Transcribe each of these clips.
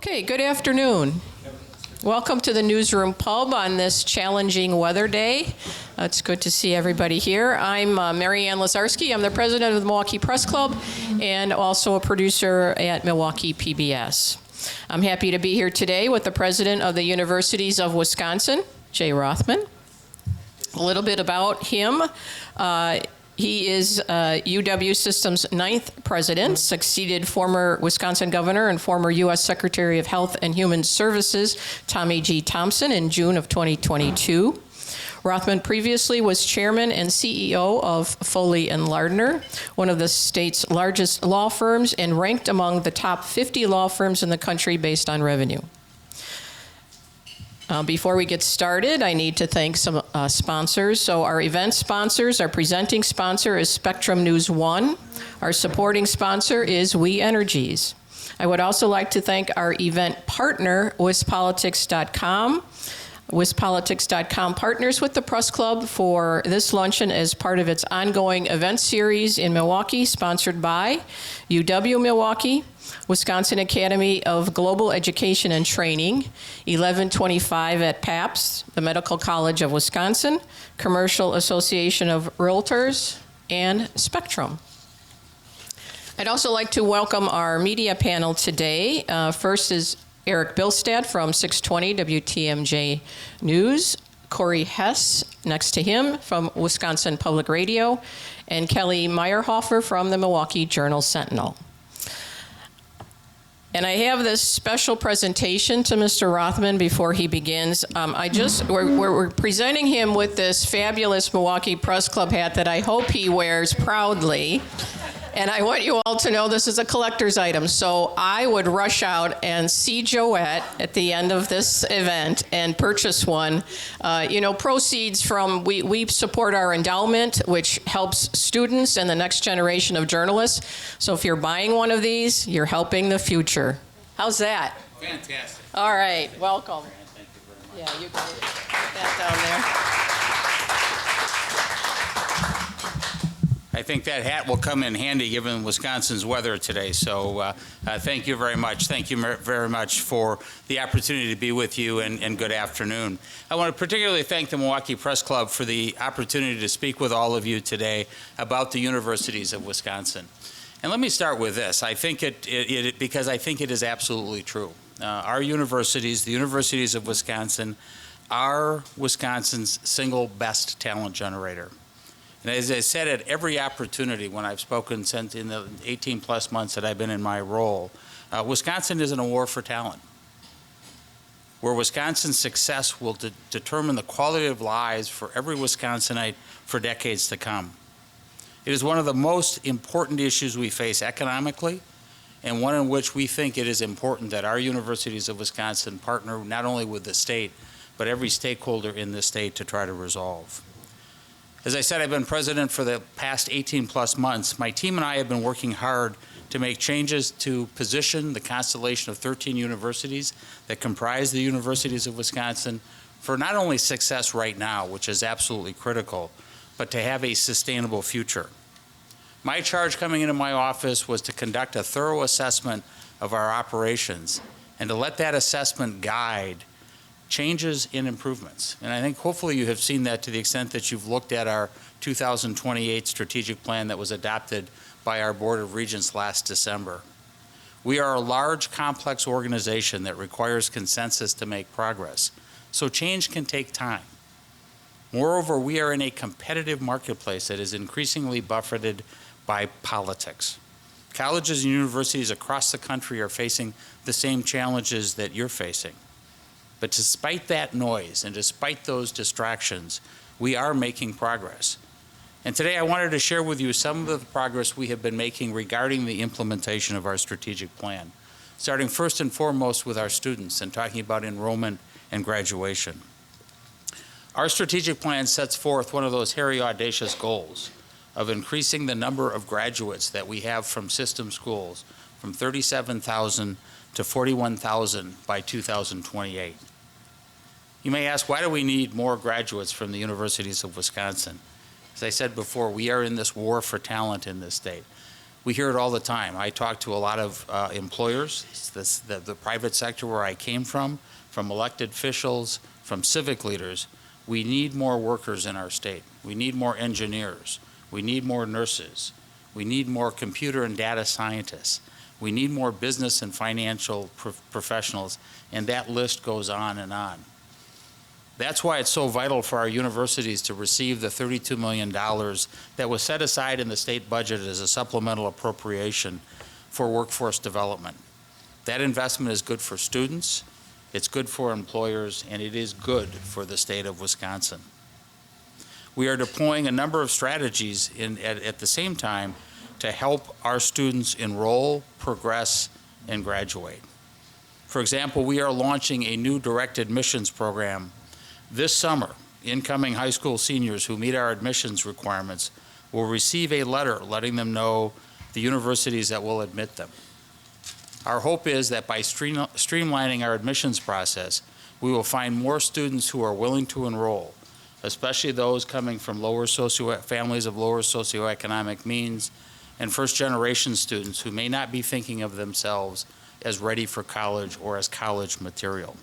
Okay, good afternoon. Welcome to the Newsroom Pub on this challenging weather day. It's good to see everybody here. I'm Maryann Lazarski. I'm the president of the Milwaukee Press Club and also a producer at Milwaukee PBS. I'm happy to be here today with the president of the Universities of Wisconsin, Jay Rothman. A little bit about him. He is UW System's 9th president, succeeded former Wisconsin governor and former U.S. Secretary of Health and Human Services, Tommy G. Thompson, in June of 2022. Rothman previously was chairman and CEO of Foley and Lardner, one of the state's largest law firms, and ranked among the top 50 law firms in the country based on revenue. Before we get started, I need to thank some sponsors. So our event sponsors, our presenting sponsor is Spectrum News 1. Our supporting sponsor is We Energies. I would also like to thank our event partner, WisPolitics.com. WisPolitics.com partners with the Press Club for this luncheon as part of its ongoing event series in Milwaukee, sponsored by UW Milwaukee, Wisconsin Academy of Global Education and Training, 1125 at PAPS, the Medical College of Wisconsin, Commercial Association of Realtors, and Spectrum. I'd also like to welcome our media panel today. First is Erik Bilstad from 620 WTMJ News, Corri Hess next to him from Wisconsin Public Radio, and Kelly Meyerhofer from the Milwaukee Journal Sentinel. And I have this special presentation to Mr. Rothman before he begins. We're presenting him with this fabulous Milwaukee Press Club hat that I hope he wears proudly. And I want you all to know this is a collector's item. So I would rush out and see Joette at the end of this event and purchase one. Proceeds from, we support our endowment, which helps students and the next generation of journalists. So if you're buying one of these, you're helping the future. How's that? Fantastic. All right, welcome. Thank you very much. Yeah, you can put that down there. I think that hat will come in handy given Wisconsin's weather today. So thank you very much. Thank you very much for the opportunity to be with you, and good afternoon. I want to particularly thank the Milwaukee Press Club for the opportunity to speak with all of you today about the universities of Wisconsin. And let me start with this. I think because I think it is absolutely true. Our universities, the universities of Wisconsin, are Wisconsin's single best talent generator. And as I said at every opportunity when I've spoken since in the 18 plus months that I've been in my role, Wisconsin is in a war for talent, where Wisconsin's success will determine the quality of lives for every Wisconsinite for decades to come. It is one of the most important issues we face economically, and one in which we think it is important that our universities of Wisconsin partner not only with the state, but every stakeholder in the state to try to resolve. As I said, I've been president for the past 18 plus months. My team and I have been working hard to make changes to position the constellation of 13 universities that comprise the universities of Wisconsin for not only success right now, which is absolutely critical, but to have a sustainable future. My charge coming into my office was to conduct a thorough assessment of our operations and to let that assessment guide changes and improvements. And I think hopefully you have seen that to the extent that you've looked at our 2028 strategic plan that was adopted by our Board of Regents last December. We are a large, complex organization that requires consensus to make progress. So change can take time. Moreover, we are in a competitive marketplace that is increasingly buffeted by politics. Colleges and universities across the country are facing the same challenges that you're facing. But despite that noise and despite those distractions, we are making progress. And today I wanted to share with you some of the progress we have been making regarding the implementation of our strategic plan, starting first and foremost with our students and talking about enrollment and graduation. Our strategic plan sets forth one of those hairy, audacious goals of increasing the number of graduates that we have from system schools from 37,000 to 41,000 by 2028. You may ask, why do we need more graduates from the universities of Wisconsin? As I said before, we are in this war for talent in this state. We hear it all the time. I talk to a lot of employers, the private sector where I came from elected officials, from civic leaders. We need more workers in our state. We need more engineers. We need more nurses. We need more computer and data scientists. We need more business and financial professionals, and that list goes on and on. That's why it's so vital for our universities to receive the $32 million that was set aside in the state budget as a supplemental appropriation for workforce development. That investment is good for students, it's good for employers, and it is good for the state of Wisconsin. We are deploying a number of strategies at the same time to help our students enroll, progress, and graduate. For example, we are launching a new direct admissions program this summer. Incoming high school seniors who meet our admissions requirements will receive a letter letting them know the universities that will admit them. Our hope is that by streamlining our admissions process, we will find more students who are willing to enroll, especially those coming from families of lower socioeconomic means and first-generation students who may not be thinking of themselves as ready for college or as college material.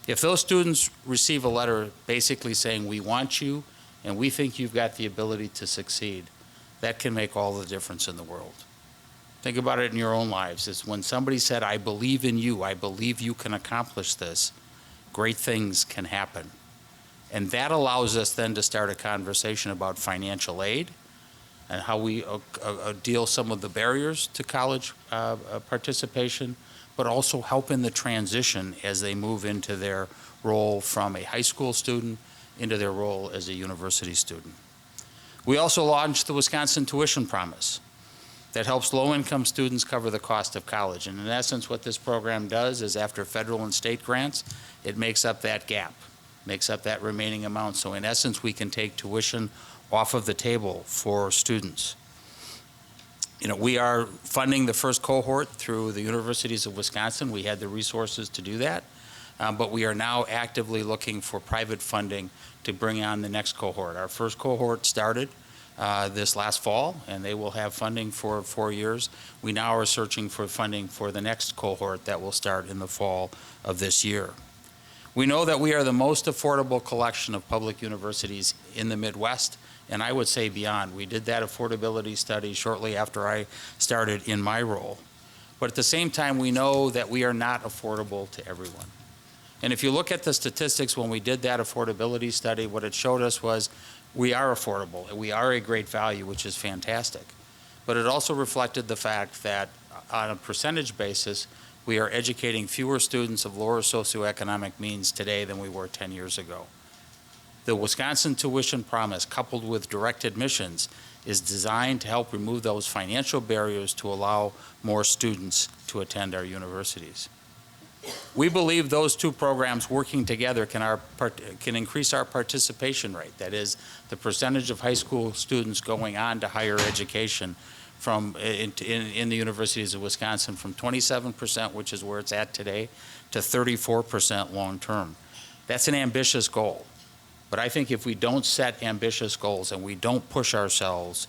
If those students receive a letter basically saying, we want you and we think you've got the ability to succeed, that can make all the difference in the world. Think about it in your own lives. It's when somebody said, I believe in you, I believe you can accomplish this, great things can happen. And that allows us then to start a conversation about financial aid and how we deal some of the barriers to college participation, but also help in the transition as they move into their role from a high school student into their role as a university student. We also launched the Wisconsin Tuition Promise that helps low-income students cover the cost of college. And in essence, what this program does is after federal and state grants, it makes up that gap, makes up that remaining amount. So in essence, we can take tuition off of the table for students. You know, we are funding the first cohort through the universities of Wisconsin. We had the resources to do that, but we are now actively looking for private funding to bring on the next cohort. Our first cohort started this last fall, and they will have funding for 4 years. We now are searching for funding for the next cohort that will start in the fall of this year. We know that we are the most affordable collection of public universities in the Midwest, and I would say beyond. We did that affordability study shortly after I started in my role. But at the same time, we know that we are not affordable to everyone. And if you look at the statistics when we did that affordability study, what it showed us was we are affordable, and we are a great value, which is fantastic. But it also reflected the fact that on a percentage basis, we are educating fewer students of lower socioeconomic means today than we were 10 years ago. The Wisconsin Tuition Promise, coupled with direct admissions, is designed to help remove those financial barriers to allow more students to attend our universities. We believe those two programs working together can increase our participation rate. That is, the percentage of high school students going on to higher education in the universities of Wisconsin from 27%, which is where it's at today, to 34% long term. That's an ambitious goal. But I think if we don't set ambitious goals and we don't push ourselves,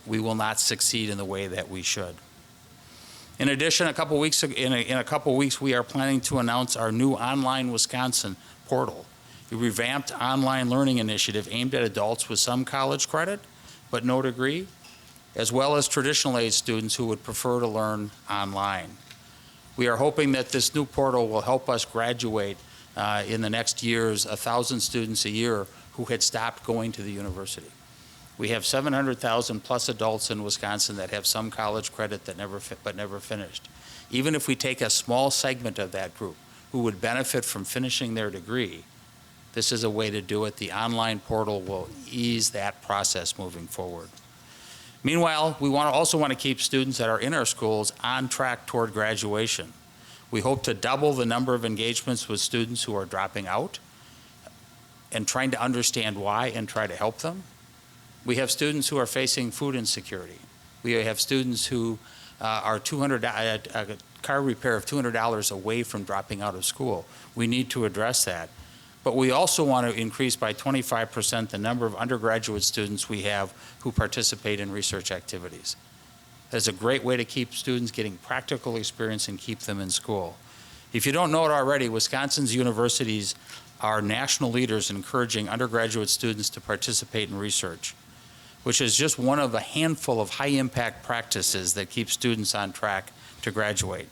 we will not succeed in the way that we should. In addition, in a couple weeks, we are planning to announce our new Online Wisconsin portal, a revamped online learning initiative aimed at adults with some college credit, but no degree, as well as traditional age students who would prefer to learn online. We are hoping that this new portal will help us graduate in the next years 1,000 students a year who had stopped going to the university. We have 700,000 plus adults in Wisconsin that have some college credit that never finished. Even if we take a small segment of that group who would benefit from finishing their degree, this is a way to do it. The online portal will ease that process moving forward. Meanwhile, we also want to keep students that are in our schools on track toward graduation. We hope to double the number of engagements with students who are dropping out and trying to understand why and try to help them. We have students who are facing food insecurity. We have students who are a car repair of $200 away from dropping out of school. We need to address that. But we also want to increase by 25% the number of undergraduate students we have who participate in research activities. That's a great way to keep students getting practical experience and keep them in school. If you don't know it already, Wisconsin's universities are national leaders in encouraging undergraduate students to participate in research, which is just one of a handful of high-impact practices that keep students on track to graduate.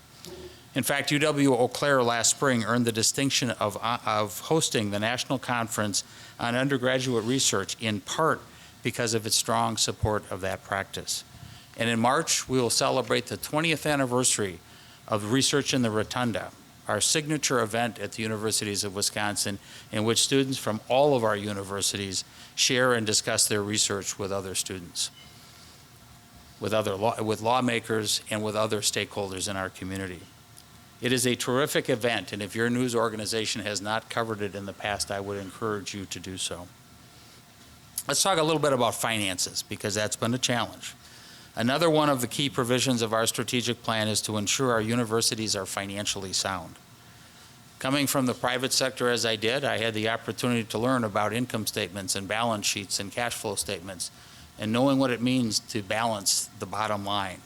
In fact, UW-Eau Claire last spring earned the distinction of hosting the National Conference on Undergraduate Research, in part because of its strong support of that practice. And in March, we will celebrate the 20th anniversary of Research in the Rotunda, our signature event at the universities of Wisconsin, in which students from all of our universities share and discuss their research with other students, with lawmakers, and with other stakeholders in our community. It is a terrific event, and if your news organization has not covered it in the past, I would encourage you to do so. Let's talk a little bit about finances, because that's been a challenge. Another one of the key provisions of our strategic plan is to ensure our universities are financially sound. Coming from the private sector as I did, I had the opportunity to learn about income statements and balance sheets and cash flow statements, and knowing what it means to balance the bottom line.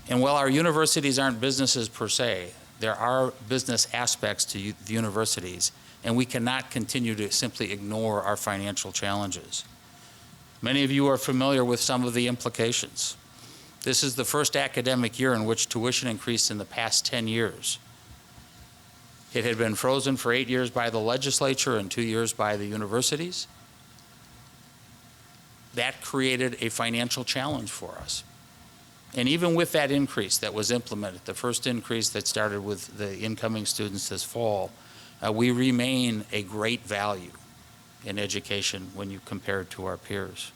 And while our universities aren't businesses per se, there are business aspects to the universities, and we cannot continue to simply ignore our financial challenges. Many of you are familiar with some of the implications. This is the first academic year in which tuition increased in the past 10 years. It had been frozen for 8 years by the legislature and 2 years by the universities. That created a financial challenge for us. And even with that increase that was implemented, the first increase that started with the incoming students this fall, we remain a great value in education when you compare it to our peers.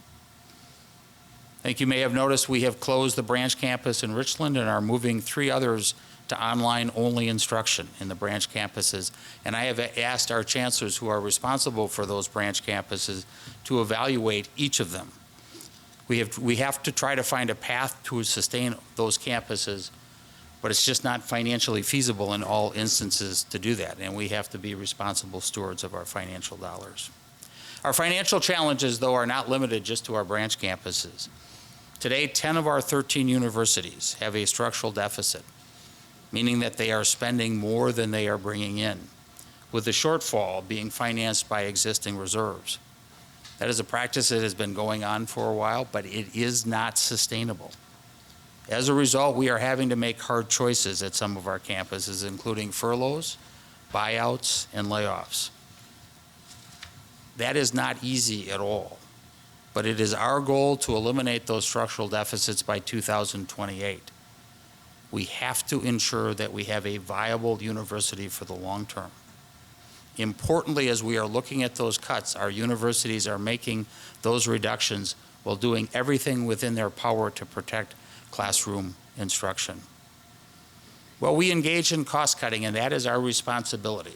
I think you may have noticed we have closed the branch campus in Richland and are moving 3 others to online-only instruction in the branch campuses. And I have asked our chancellors who are responsible for those branch campuses to evaluate each of them. We have to try to find a path to sustain those campuses, but it's just not financially feasible in all instances to do that, and we have to be responsible stewards of our financial dollars. Our financial challenges, though, are not limited just to our branch campuses. Today, 10 of our 13 universities have a structural deficit, meaning that they are spending more than they are bringing in, with the shortfall being financed by existing reserves. That is a practice that has been going on for a while, but it is not sustainable. As a result, we are having to make hard choices at some of our campuses, including furloughs, buyouts, and layoffs. That is not easy at all, but it is our goal to eliminate those structural deficits by 2028. We have to ensure that we have a viable university for the long term. Importantly, as we are looking at those cuts, our universities are making those reductions while doing everything within their power to protect classroom instruction. Well, we engage in cost cutting, and that is our responsibility.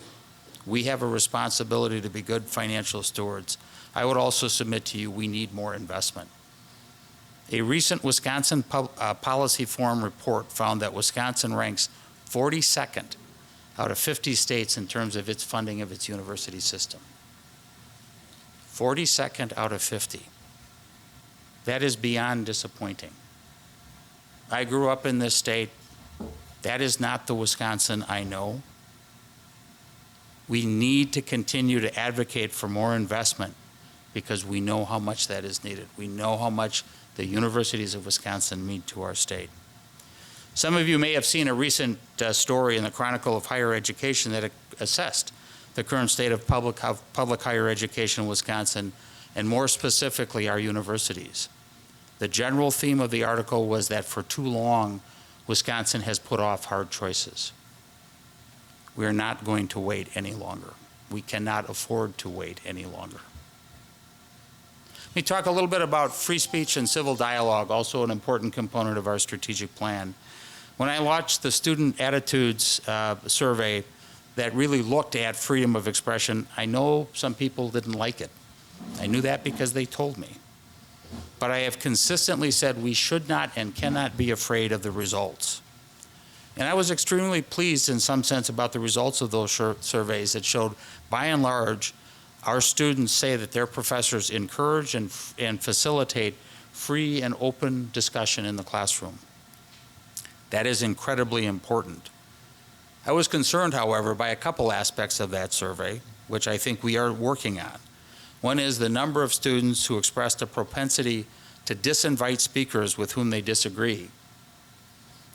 We have a responsibility to be good financial stewards. I would also submit to you we need more investment. A recent Wisconsin Policy Forum report found that Wisconsin ranks 42nd out of 50 states in terms of its funding of its university system. 42nd out of 50. That is beyond disappointing. I grew up in this state. That is not the Wisconsin I know. We need to continue to advocate for more investment because we know how much that is needed. We know how much the universities of Wisconsin mean to our state. Some of you may have seen a recent story in the Chronicle of Higher Education that assessed the current state of public higher education in Wisconsin, and more specifically our universities. The general theme of the article was that for too long, Wisconsin has put off hard choices. We are not going to wait any longer. We cannot afford to wait any longer. Let me talk a little bit about free speech and civil dialogue, also an important component of our strategic plan. When I launched the Student Attitudes survey that really looked at freedom of expression, I know some people didn't like it. I knew that because they told me. But I have consistently said we should not and cannot be afraid of the results. And I was extremely pleased in some sense about the results of those surveys that showed, by and large, our students say that their professors encourage and facilitate free and open discussion in the classroom. That is incredibly important. I was concerned, however, by a couple aspects of that survey, which I think we are working on. One is the number of students who expressed a propensity to disinvite speakers with whom they disagree,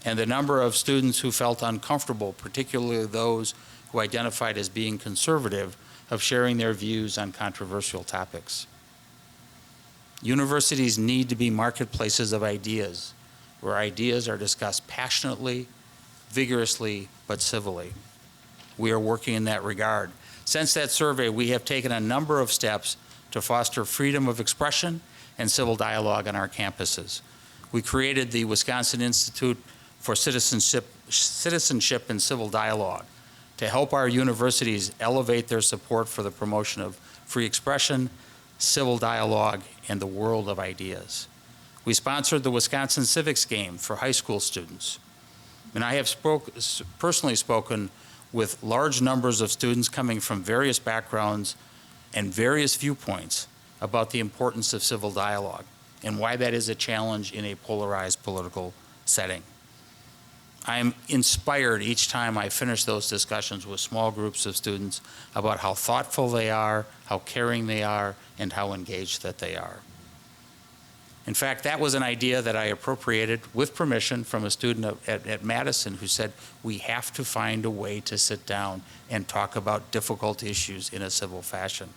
and the number of students who felt uncomfortable, particularly those who identified as being conservative, of sharing their views on controversial topics. Universities need to be marketplaces of ideas, where ideas are discussed passionately, vigorously, but civilly. We are working in that regard. Since that survey, we have taken a number of steps to foster freedom of expression and civil dialogue on our campuses. We created the Wisconsin Institute for Citizenship and Civil Dialogue to help our universities elevate their support for the promotion of free expression, civil dialogue, and the world of ideas. We sponsored the Wisconsin Civics Game for high school students. And I have personally spoken with large numbers of students coming from various backgrounds and various viewpoints about the importance of civil dialogue and why that is a challenge in a polarized political setting. I am inspired each time I finish those discussions with small groups of students about how thoughtful they are, how caring they are, and how engaged that they are. In fact, that was an idea that I appropriated with permission from a student at Madison who said, we have to find a way to sit down and talk about difficult issues in a civil fashion.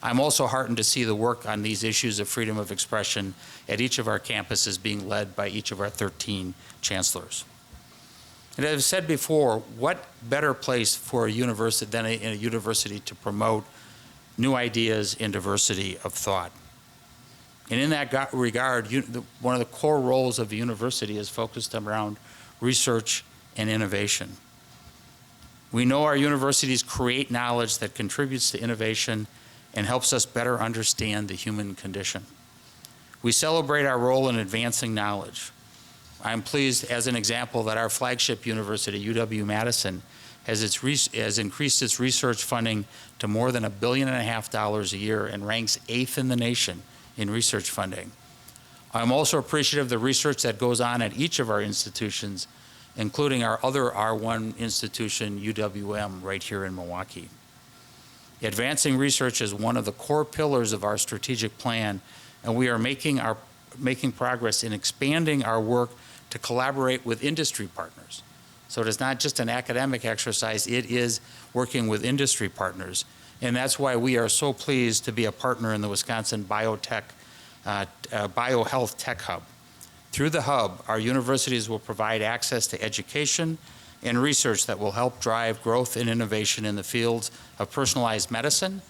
I'm also heartened to see the work on these issues of freedom of expression at each of our campuses being led by each of our 13 chancellors. And as I've said before, what better place for a university than a university to promote new ideas and diversity of thought? And in that regard, one of the core roles of the university is focused around research and innovation. We know our universities create knowledge that contributes to innovation and helps us better understand the human condition. We celebrate our role in advancing knowledge. I'm pleased, as an example, that our flagship university, UW-Madison, has increased its research funding to more than $1.5 billion a year and ranks 8th in the nation in research funding. I'm also appreciative of the research that goes on at each of our institutions, including our other R1 institution, UWM, right here in Milwaukee. Advancing research is one of the core pillars of our strategic plan, and we are making progress in expanding our work to collaborate with industry partners. So it is not just an academic exercise, it is working with industry partners. And that's why we are so pleased to be a partner in the Wisconsin BioHealth Tech Hub. Through the hub, our universities will provide access to education and research that will help drive growth and innovation in the fields of personalized medicine,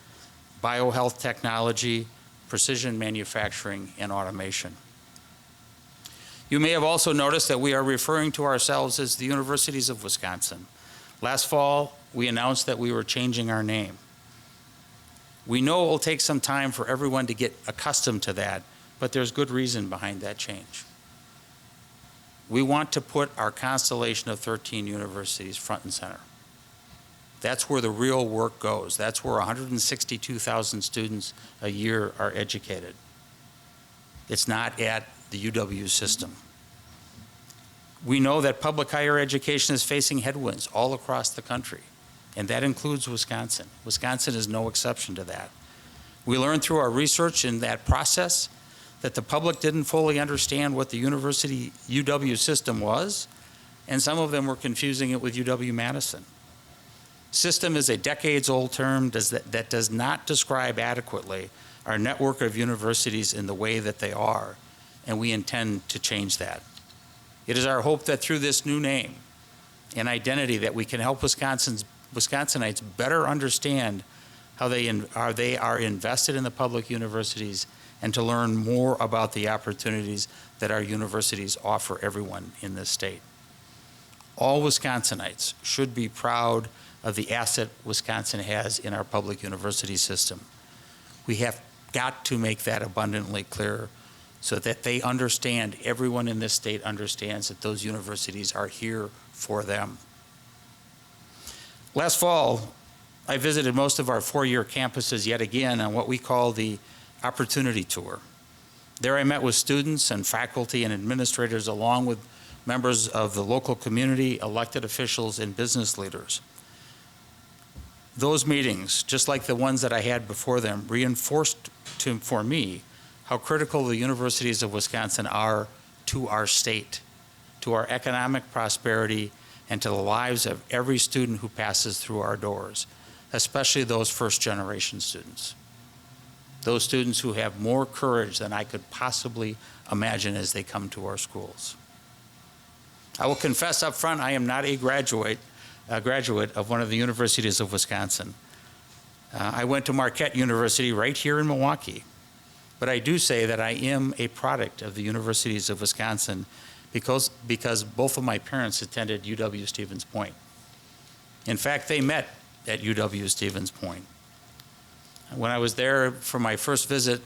biohealth technology, precision manufacturing, and automation. You may have also noticed that we are referring to ourselves as the Universities of Wisconsin. Last fall, we announced that we were changing our name. We know it will take some time for everyone to get accustomed to that, but there's good reason behind that change. We want to put our constellation of 13 universities front and center. That's where the real work goes. That's where 162,000 students a year are educated. It's not at the UW system. We know that public higher education is facing headwinds all across the country, and that includes Wisconsin. Wisconsin is no exception to that. We learned through our research in that process that the public didn't fully understand what the university UW system was, and some of them were confusing it with UW-Madison. System is a decades-old term that does not describe adequately our network of universities in the way that they are, and we intend to change that. It is our hope that through this new name and identity that we can help Wisconsinites better understand how they are invested in the public universities and to learn more about the opportunities that our universities offer everyone in this state. All Wisconsinites should be proud of the asset Wisconsin has in our public university system. We have got to make that abundantly clear so that they understand, everyone in this state understands that those universities are here for them. Last fall, I visited most of our four-year campuses yet again on what we call the Opportunity Tour. There I met with students and faculty and administrators, along with members of the local community, elected officials, and business leaders. Those meetings, just like the ones that I had before them, reinforced for me how critical the universities of Wisconsin are to our state, to our economic prosperity, and to the lives of every student who passes through our doors, especially those first-generation students. Those students who have more courage than I could possibly imagine as they come to our schools. I will confess up front, I am not a graduate of one of the universities of Wisconsin. I went to Marquette University right here in Milwaukee, but I do say that I am a product of the universities of Wisconsin because both of my parents attended UW-Stevens Point. In fact, they met at UW-Stevens Point. When I was there for my first visit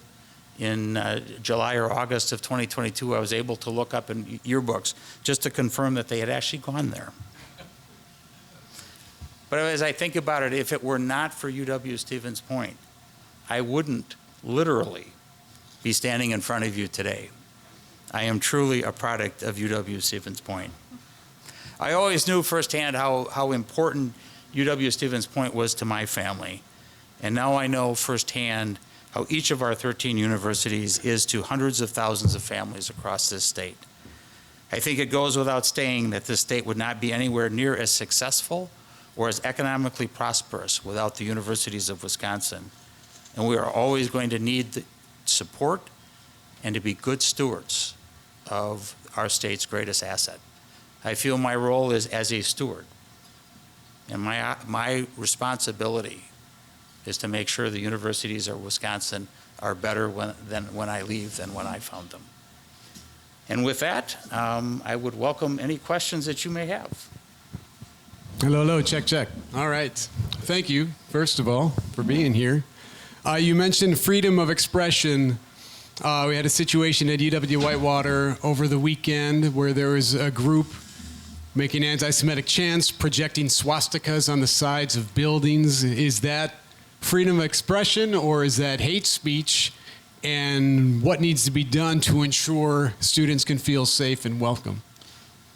in July or August of 2022, I was able to look up in yearbooks just to confirm that they had actually gone there. But as I think about it, if it were not for UW-Stevens Point, I wouldn't literally be standing in front of you today. I am truly a product of UW-Stevens Point. I always knew firsthand how important UW-Stevens Point was to my family. And now I know firsthand how each of our 13 universities is to hundreds of thousands of families across this state. I think it goes without saying that this state would not be anywhere near as successful or as economically prosperous without the universities of Wisconsin. And we are always going to need the support and to be good stewards of our state's greatest asset. I feel my role is as a steward. And my responsibility is to make sure the universities of Wisconsin are better than when I leave than when I found them. And with that, I would welcome any questions that you may have. Hello, hello, check, check. All right. Thank you, first of all, for being here. You mentioned freedom of expression. We had a situation at UW-Whitewater over the weekend where there was a group making anti-Semitic chants, projecting swastikas on the sides of buildings. Is that freedom of expression or is that hate speech? And what needs to be done to ensure students can feel safe and welcome?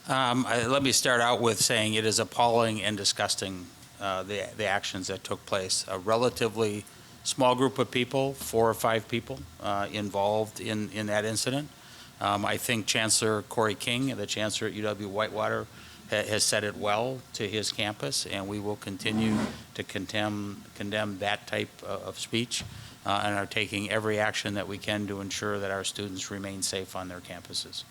Let me start out with saying it is appalling and disgusting, the actions that took place. A relatively small group of people, 4 or 5 people, involved in that incident. I think Chancellor Corri King, the chancellor at UW-Whitewater, has said it well to his campus, and we will continue to condemn that type of speech and are taking every action that we can to ensure that our students remain safe on their campuses.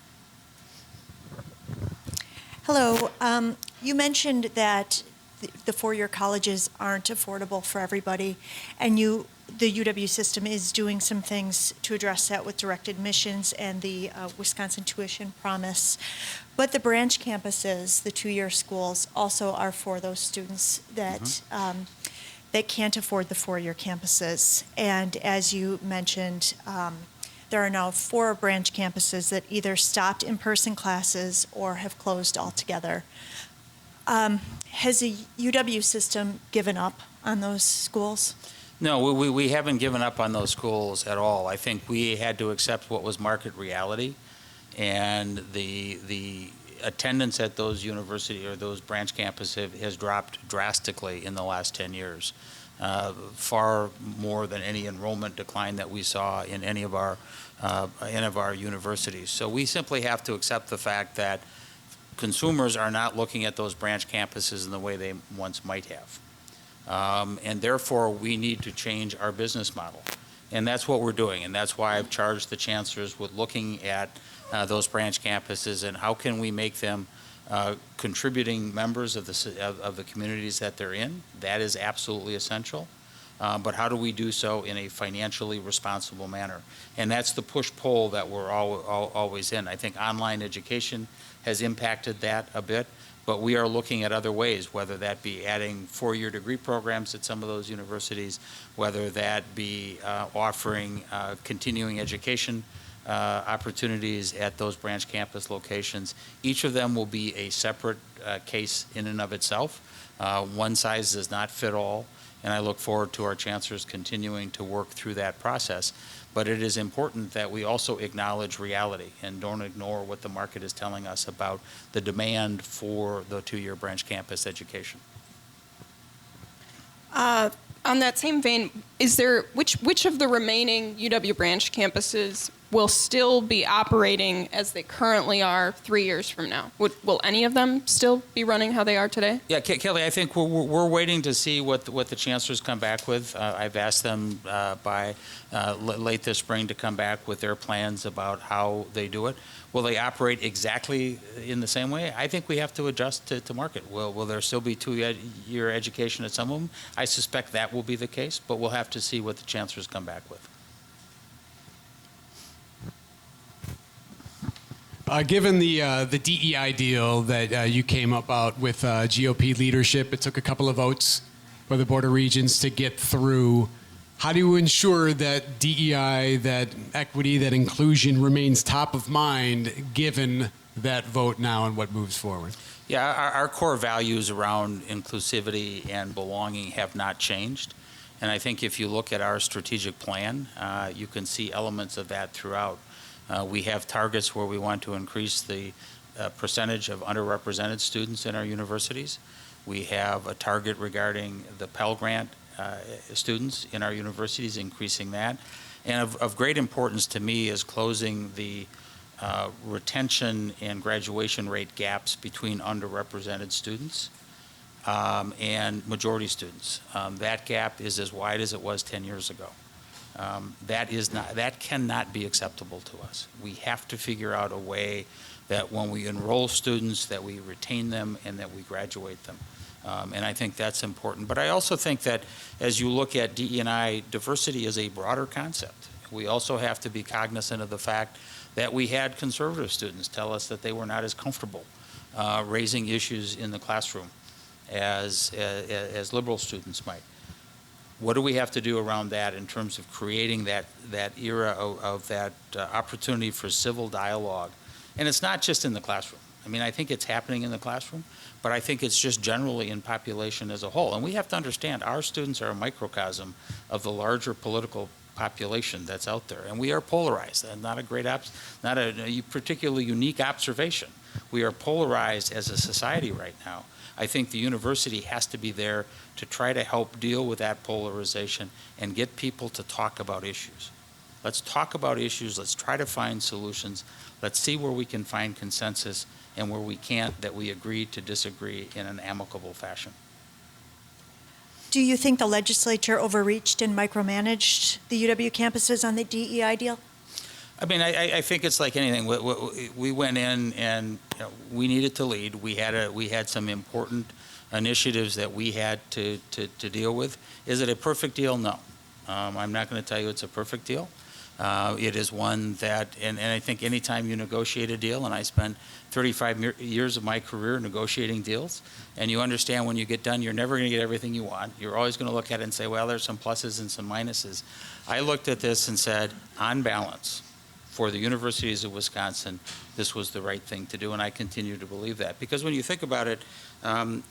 Hello. You mentioned that the four-year colleges aren't affordable for everybody, and the UW system is doing some things to address that with direct admissions and the Wisconsin Tuition Promise. But the branch campuses, the 2-year schools, also are for those students that that can't afford the 4-year campuses. And as you mentioned, there are now 4 branch campuses that either stopped in-person classes or have closed altogether. Has the UW system given up on those schools? No, we haven't given up on those schools at all. I think we had to accept what was market reality, and the attendance at those university or those branch campuses has dropped drastically in the last 10 years, far more than any enrollment decline that we saw in any of our universities. So we simply have to accept the fact that consumers are not looking at those branch campuses in the way they once might have. And therefore, we need to change our business model. And that's what we're doing. And that's why I've charged the chancellors with looking at those branch campuses and how can we make them contributing members of the communities that they're in. That is absolutely essential. But how do we do so in a financially responsible manner? And that's the push-pull that we're always in. I think online education has impacted that a bit, but we are looking at other ways, whether that be adding 4-year degree programs at some of those universities, whether that be offering continuing education opportunities at those branch campus locations. Each of them will be a separate case in and of itself. One size does not fit all. and I look forward to our chancellors continuing to work through that process. But it is important that we also acknowledge reality and don't ignore what the market is telling us about the demand for the two-year branch campus education. On that same vein, which of the remaining UW branch campuses will still be operating as they currently are 3 years from now? Will any of them still be running how they are today? Yeah, Kelly, I think we're waiting to see what the chancellors come back with. I've asked them by late this spring to come back with their plans about how they do it. Will they operate exactly in the same way? I think we have to adjust to market. Will there still be two-year education at some of them? I suspect that will be the case, but we'll have to see what the chancellors come back with. Given the DEI deal that you came about with GOP leadership, it took a couple of votes by the Board of Regents to get through. How do you ensure that DEI, that equity, that inclusion remains top of mind given that vote now and what moves forward? Yeah, our core values around inclusivity and belonging have not changed. And I think if you look at our strategic plan, you can see elements of that throughout. We have targets where we want to increase the percentage of underrepresented students in our universities. We have a target regarding the Pell Grant students in our universities, increasing that. And of great importance to me is closing the retention and graduation rate gaps between underrepresented students and majority students. That gap is as wide as it was 10 years ago. That cannot be acceptable to us. We have to figure out a way that when we enroll students, that we retain them and that we graduate them. And I think that's important. But I also think that as you look at DE&I, diversity is a broader concept. We also have to be cognizant of the fact that we had conservative students tell us that they were not as comfortable raising issues in the classroom as liberal students might. What do we have to do around that in terms of creating that era of that opportunity for civil dialogue? And it's not just in the classroom. I mean, I think it's happening in the classroom, but I think it's just generally in population as a whole. And we have to understand our students are a microcosm of the larger political population that's out there. And we are polarized. And not a particularly unique observation. We are polarized as a society right now. I think the university has to be there to try to help deal with that polarization and get people to talk about issues. Let's talk about issues. Let's try to find solutions. Let's see where we can find consensus and where we can't, that we agree to disagree in an amicable fashion. Do you think the legislature overreached and micromanaged the UW campuses on the DEI deal? I mean, I think it's like anything. We went in and we needed to lead. We had some important initiatives that we had to deal with. Is it a perfect deal? No. I'm not going to tell you it's a perfect deal. It is one that, and I think anytime you negotiate a deal, and I spent 35 years of my career negotiating deals, and you understand when you get done, you're never going to get everything you want. You're always going to look at it and say, well, there's some pluses and some minuses. I looked at this and said, on balance, for the universities of Wisconsin, this was the right thing to do, and I continue to believe that. Because when you think about it,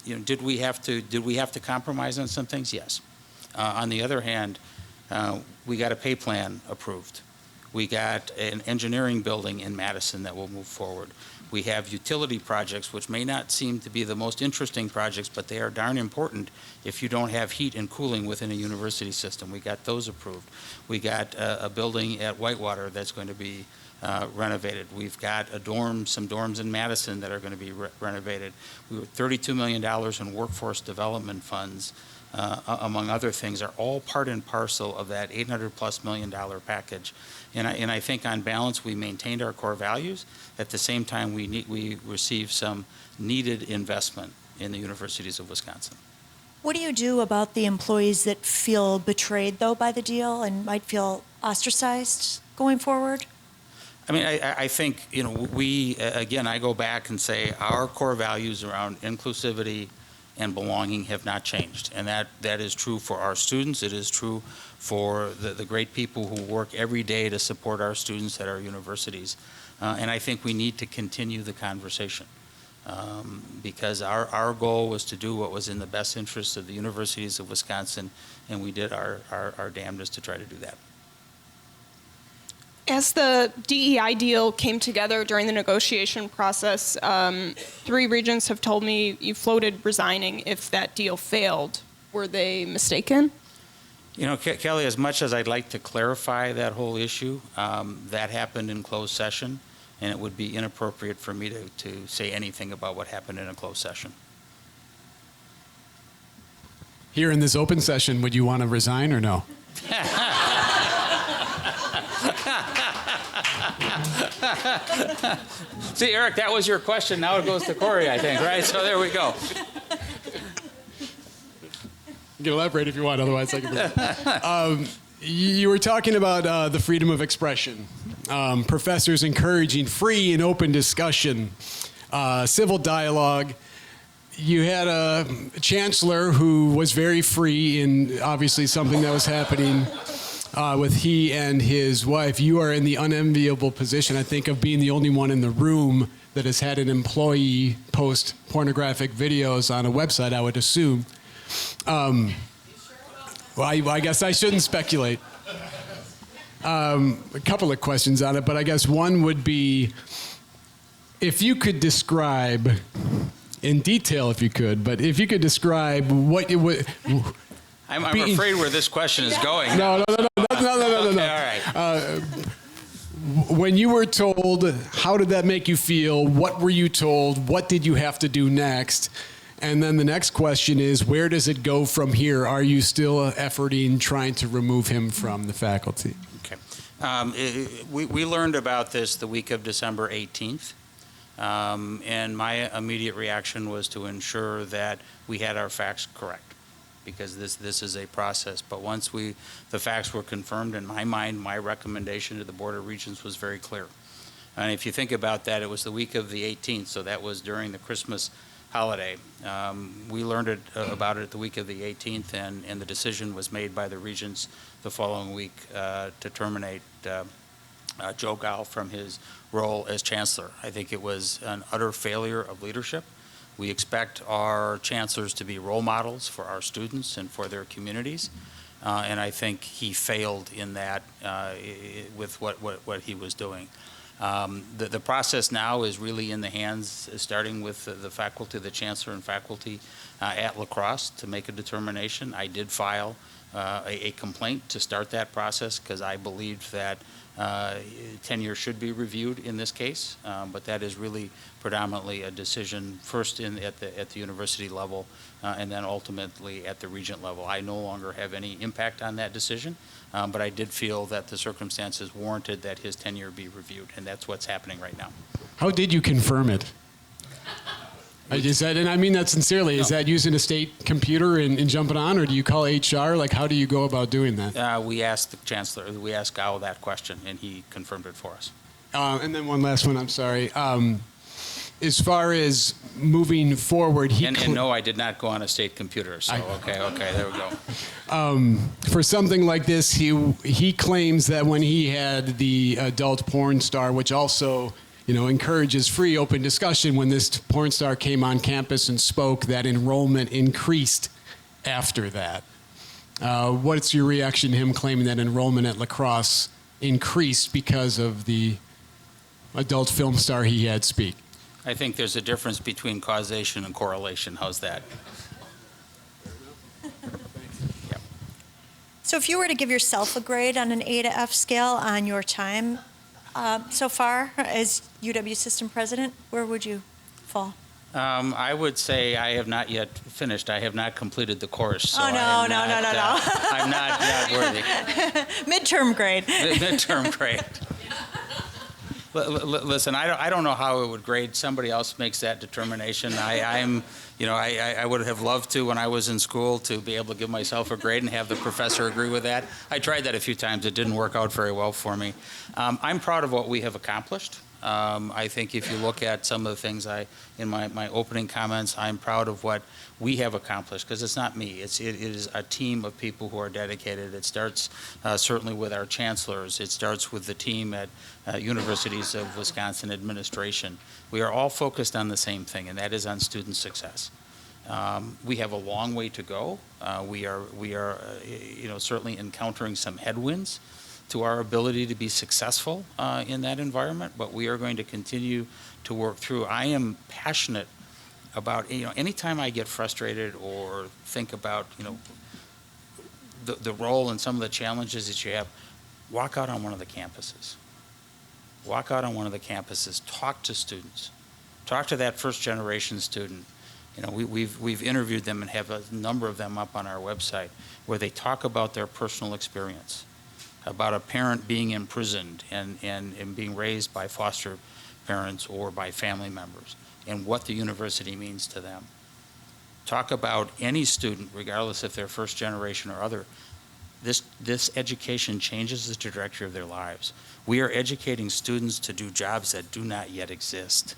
did we have to compromise on some things? Yes. On the other hand, we got a pay plan approved. We got an engineering building in Madison that will move forward. We have utility projects, which may not seem to be the most interesting projects, but they are darn important if you don't have heat and cooling within a university system. We got those approved. We got a building at Whitewater that's going to be renovated. We've got some dorms in Madison that are going to be renovated. We were $32 million in workforce development funds, among other things, are all part and parcel of that $800+ million package. And I think on balance, we maintained our core values. At the same time, we received some needed investment in the universities of Wisconsin. What do you do about the employees that feel betrayed, though, by the deal and might feel ostracized going forward? I mean, I think, I go back and say our core values around inclusivity and belonging have not changed. And that is true for our students. It is true for the great people who work every day to support our students at our universities. And I think we need to continue the conversation. because our goal was to do what was in the best interest of the universities of Wisconsin, and we did our damnedest to try to do that. As the DEI deal came together during the negotiation process, 3 regents have told me you floated resigning if that deal failed. Were they mistaken? You know, Kelly, as much as I'd like to clarify that whole issue, that happened in closed session, and it would be inappropriate for me to say anything about what happened in a closed session. Here in this open session, would you want to resign or no? See, Erik, that was your question. Now it goes to Corri, I think, right? So there we go. You can elaborate if you want, otherwise I can. You were talking about the freedom of expression, professors encouraging free and open discussion, civil dialogue. You had a chancellor who was very free in obviously something that was happening with he and his wife. You are in the unenviable position, I think, of being the only one in the room that has had an employee post pornographic videos on a website, I would assume. Well, I guess I shouldn't speculate. A couple of questions on it, but I guess one would be, if you could describe, in detail if you could, but if you could describe what it would... I'm afraid where this question is going. No. Okay, all right. When you were told, how did that make you feel? What were you told? What did you have to do next? And then the next question is, where does it go from here? Are you still efforting, trying to remove him from the faculty? Okay. We learned about this the week of December 18th. And my immediate reaction was to ensure that we had our facts correct, because this is a process. But once the facts were confirmed, in my mind, my recommendation to the Board of Regents was very clear. And if you think about that, it was the week of the 18th, so that was during the Christmas holiday. We learned about it the week of the 18th, and the decision was made by the Regents the following week to terminate Joe Gall from his role as Chancellor. I think it was an utter failure of leadership. We expect our chancellors to be role models for our students and for their communities, and I think he failed in that with what he was doing. The process now is really in the hands, starting with the faculty, the chancellor and faculty at La Crosse, to make a determination. I did file a complaint to start that process because I believed that tenure should be reviewed in this case, but that is really predominantly a decision first at the university level and then ultimately at the regent level. I no longer have any impact on that decision, but I did feel that the circumstances warranted that his tenure be reviewed, and that's what's happening right now. How did you confirm it? Is that, and I mean that sincerely, is that using a state computer and jumping on, or do you call HR? Like, how do you go about doing that? We asked the chancellor, we asked Gao that question, and he confirmed it for us. And then one last one, I'm sorry. As far as moving forward, And no, I did not go on a state computer, so okay, there we go. For something like this, he claims that when he had the adult porn star, which also encourages free, open discussion, when this porn star came on campus and spoke, that enrollment increased after that. What's your reaction to him claiming that enrollment at La Crosse increased because of the adult film star he had speak? I think there's a difference between causation and correlation. How's that? Yep. So if you were to give yourself a grade on an A to F scale on your time so far as UW system president, where would you fall? I would say I have not yet finished. I have not completed the course. So no. I'm not worthy. Midterm grade. Midterm grade. Listen, I don't know how it would grade. Somebody else makes that determination. I would have loved to, when I was in school, to be able to give myself a grade and have the professor agree with that. I tried that a few times. It didn't work out very well for me. I'm proud of what we have accomplished. I think if you look at some of the things in my opening comments, I'm proud of what we have accomplished, because it's not me. It is a team of people who are dedicated. It starts certainly with our chancellors. It starts with the team at Universities of Wisconsin administration. We are all focused on the same thing, and that is on student success. We have a long way to go. We are certainly encountering some headwinds to our ability to be successful in that environment, but we are going to continue to work through. I am passionate about, anytime I get frustrated or think about, the role and some of the challenges that you have, walk out on one of the campuses. Walk out on one of the campuses, talk to students, talk to that first generation student. We've interviewed them and have a number of them up on our website where they talk about their personal experience, about a parent being imprisoned and being raised by foster parents or by family members, and what the university means to them. Talk about any student, regardless if they're first generation or other. This education changes the trajectory of their lives. We are educating students to do jobs that do not yet exist.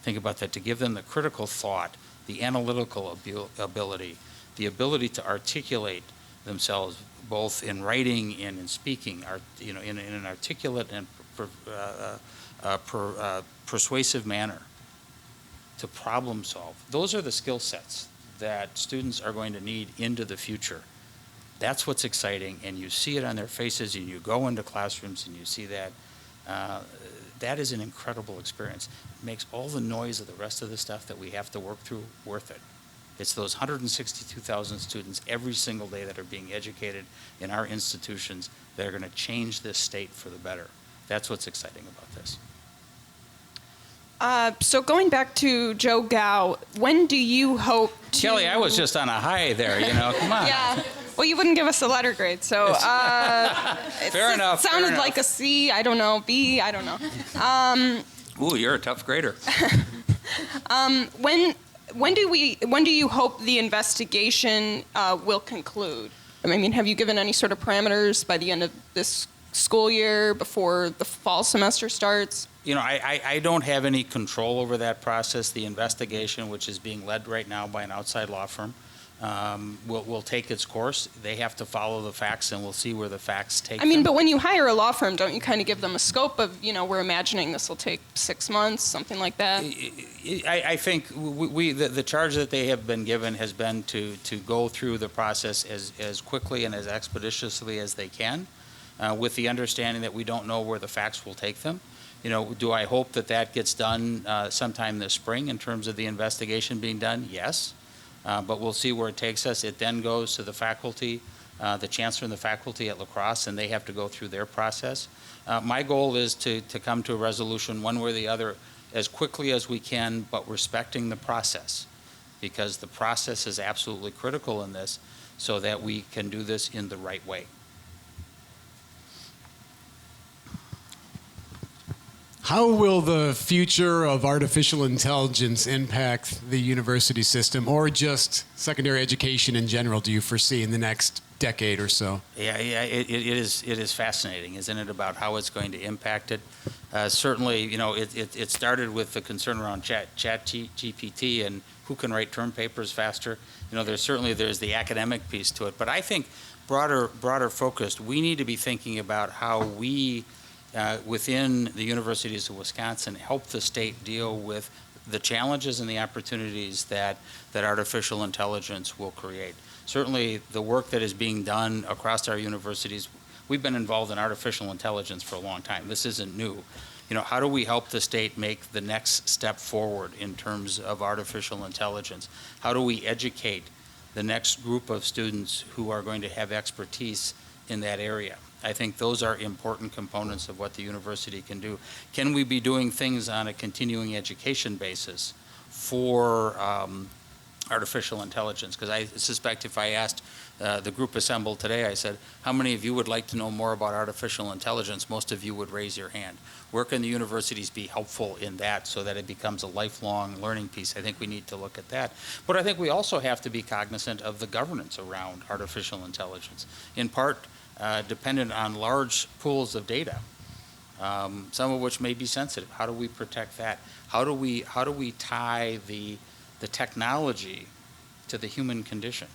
Think about that, to give them the critical thought, the analytical ability, the ability to articulate themselves both in writing and in speaking, in an articulate and persuasive manner, to problem solve. Those are the skill sets that students are going to need into the future. That's what's exciting, and you see it on their faces, and you go into classrooms and you see that. That is an incredible experience. It makes all the noise of the rest of the stuff that we have to work through worth it. It's those 162,000 students every single day that are being educated in our institutions that are going to change this state for the better. That's what's exciting about this. So going back to Joe Gow, when do you hope to... Kelly, I was just on a high there, come on. Yeah. Well, you wouldn't give us a letter grade, so Fair enough. It sounded fair like enough. a C. I don't know, B. I don't know. Ooh, you're a tough grader. When do you hope the investigation will conclude? I mean, have you given any sort of parameters by the end of this school year, before the fall semester starts? I don't have any control over that process. The investigation, which is being led right now by an outside law firm, will take its course. They have to follow the facts, and we'll see where the facts take them. But when you hire a law firm, don't you kind of give them a scope of, we're imagining this will take 6 months, something like that? I think the charge that they have been given has been to go through the process as quickly and as expeditiously as they can, with the understanding that we don't know where the facts will take them. Do I hope that gets done sometime this spring in terms of the investigation being done? Yes. But we'll see where it takes us. It then goes to the faculty, the chancellor and the faculty at La Crosse, and they have to go through their process. My goal is to come to a resolution one way or the other as quickly as we can, but respecting the process, because the process is absolutely critical in this so that we can do this in the right way. How will the future of artificial intelligence impact the university system, or just secondary education in general, do you foresee in the next decade or so? Yeah, it is fascinating, isn't it, about how it's going to impact it? Certainly, it started with the concern around chat GPT and who can write term papers faster. There's the academic piece to it, but I think broader focused, we need to be thinking about how we within the universities of Wisconsin help the state deal with the challenges and the opportunities that artificial intelligence will create. Certainly the work that is being done across our universities, we've been involved in artificial intelligence for a long time. This isn't new. How do we help the state make the next step forward in terms of artificial intelligence? How do we educate the next group of students who are going to have expertise in that area? I think those are important components of what the university can do. Can we be doing things on a continuing education basis for artificial intelligence? Because I suspect if I asked the group assembled today, I said, how many of you would like to know more about artificial intelligence? Most of you would raise your hand. Where can the universities be helpful in that so that it becomes a lifelong learning piece? I think we need to look at that. But I think we also have to be cognizant of the governance around artificial intelligence, in part dependent on large pools of data. some of which may be sensitive. How do we protect that? How do we tie the technology to the human condition?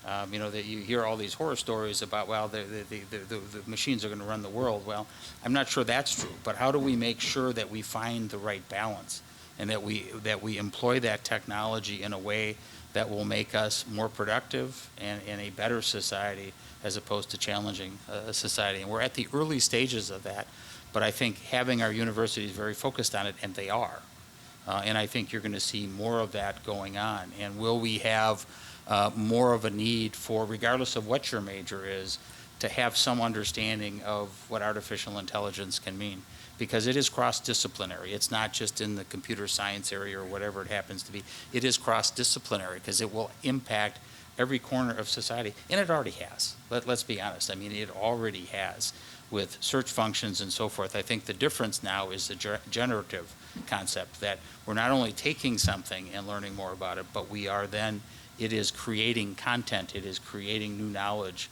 That you hear all these horror stories about, well, the machines are going to run the world. Well, I'm not sure that's true, but how do we make sure that we find the right balance and that we employ that technology in a way that will make us more productive and in a better society as opposed to challenging society? And we're at the early stages of that, but I think having our universities very focused on it, and they are, and I think you're going to see more of that going on. And will we have more of a need for, regardless of what your major is, to have some understanding of what artificial intelligence can mean? Because it is cross-disciplinary. It's not just in the computer science area or whatever it happens to be. It is cross-disciplinary because it will impact every corner of society, and it already has. Let's be honest. I mean, it already has with search functions and so forth. I think the difference now is the generative concept, that we're not only taking something and learning more about it, but we are then, it is creating content, it is creating new knowledge,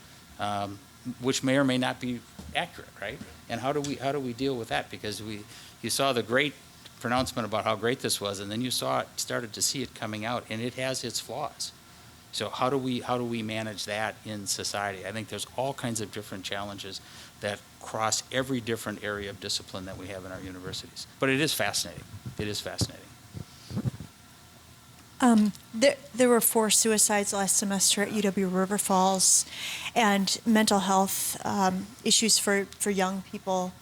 which may or may not be accurate, right? And how do we deal with that? Because you saw the great pronouncement about how great this was, and then you started to see it coming out, and it has its flaws. So how do we manage that in society? I think there's all kinds of different challenges that cross every different area of discipline that we have in our universities. But it is fascinating. It is fascinating. There were 4 suicides last semester at UW River Falls, and mental health issues for young people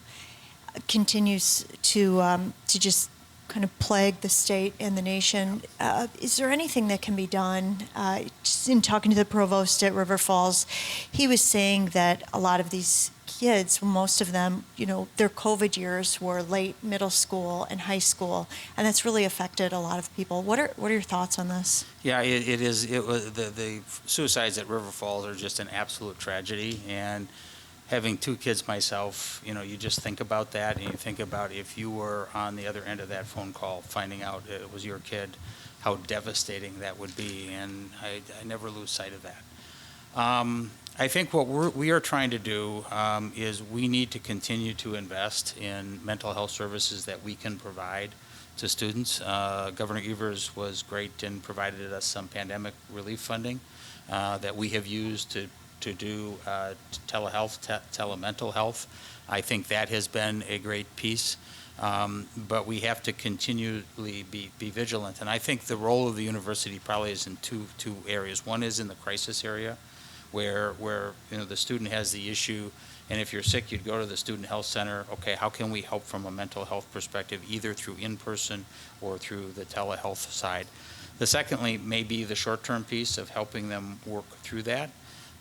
continues to just kind of plague the state and the nation. Is there anything that can be done? Just in talking to the provost at River Falls, he was saying that a lot of these kids, most of them, their COVID years were late middle school and high school, and that's really affected a lot of people. What are your thoughts on this? Yeah, it is. It was the suicides at River Falls are just an absolute tragedy, and having 2 kids myself, you just think about that, and you think about if you were on the other end of that phone call, finding out it was your kid, how devastating that would be, and I never lose sight of that. I think what we are trying to do is we need to continue to invest in mental health services that we can provide to students. Governor Evers was great and provided us some pandemic relief funding that we have used to do telehealth, telemental health. I think that has been a great piece, but we have to continually be vigilant. And I think the role of the university probably is in two areas. One is in the crisis area, where the student has the issue, and if you're sick, you'd go to the student health center. Okay, how can we help from a mental health perspective, either through in-person or through the telehealth side? The secondly may be the short-term piece of helping them work through that.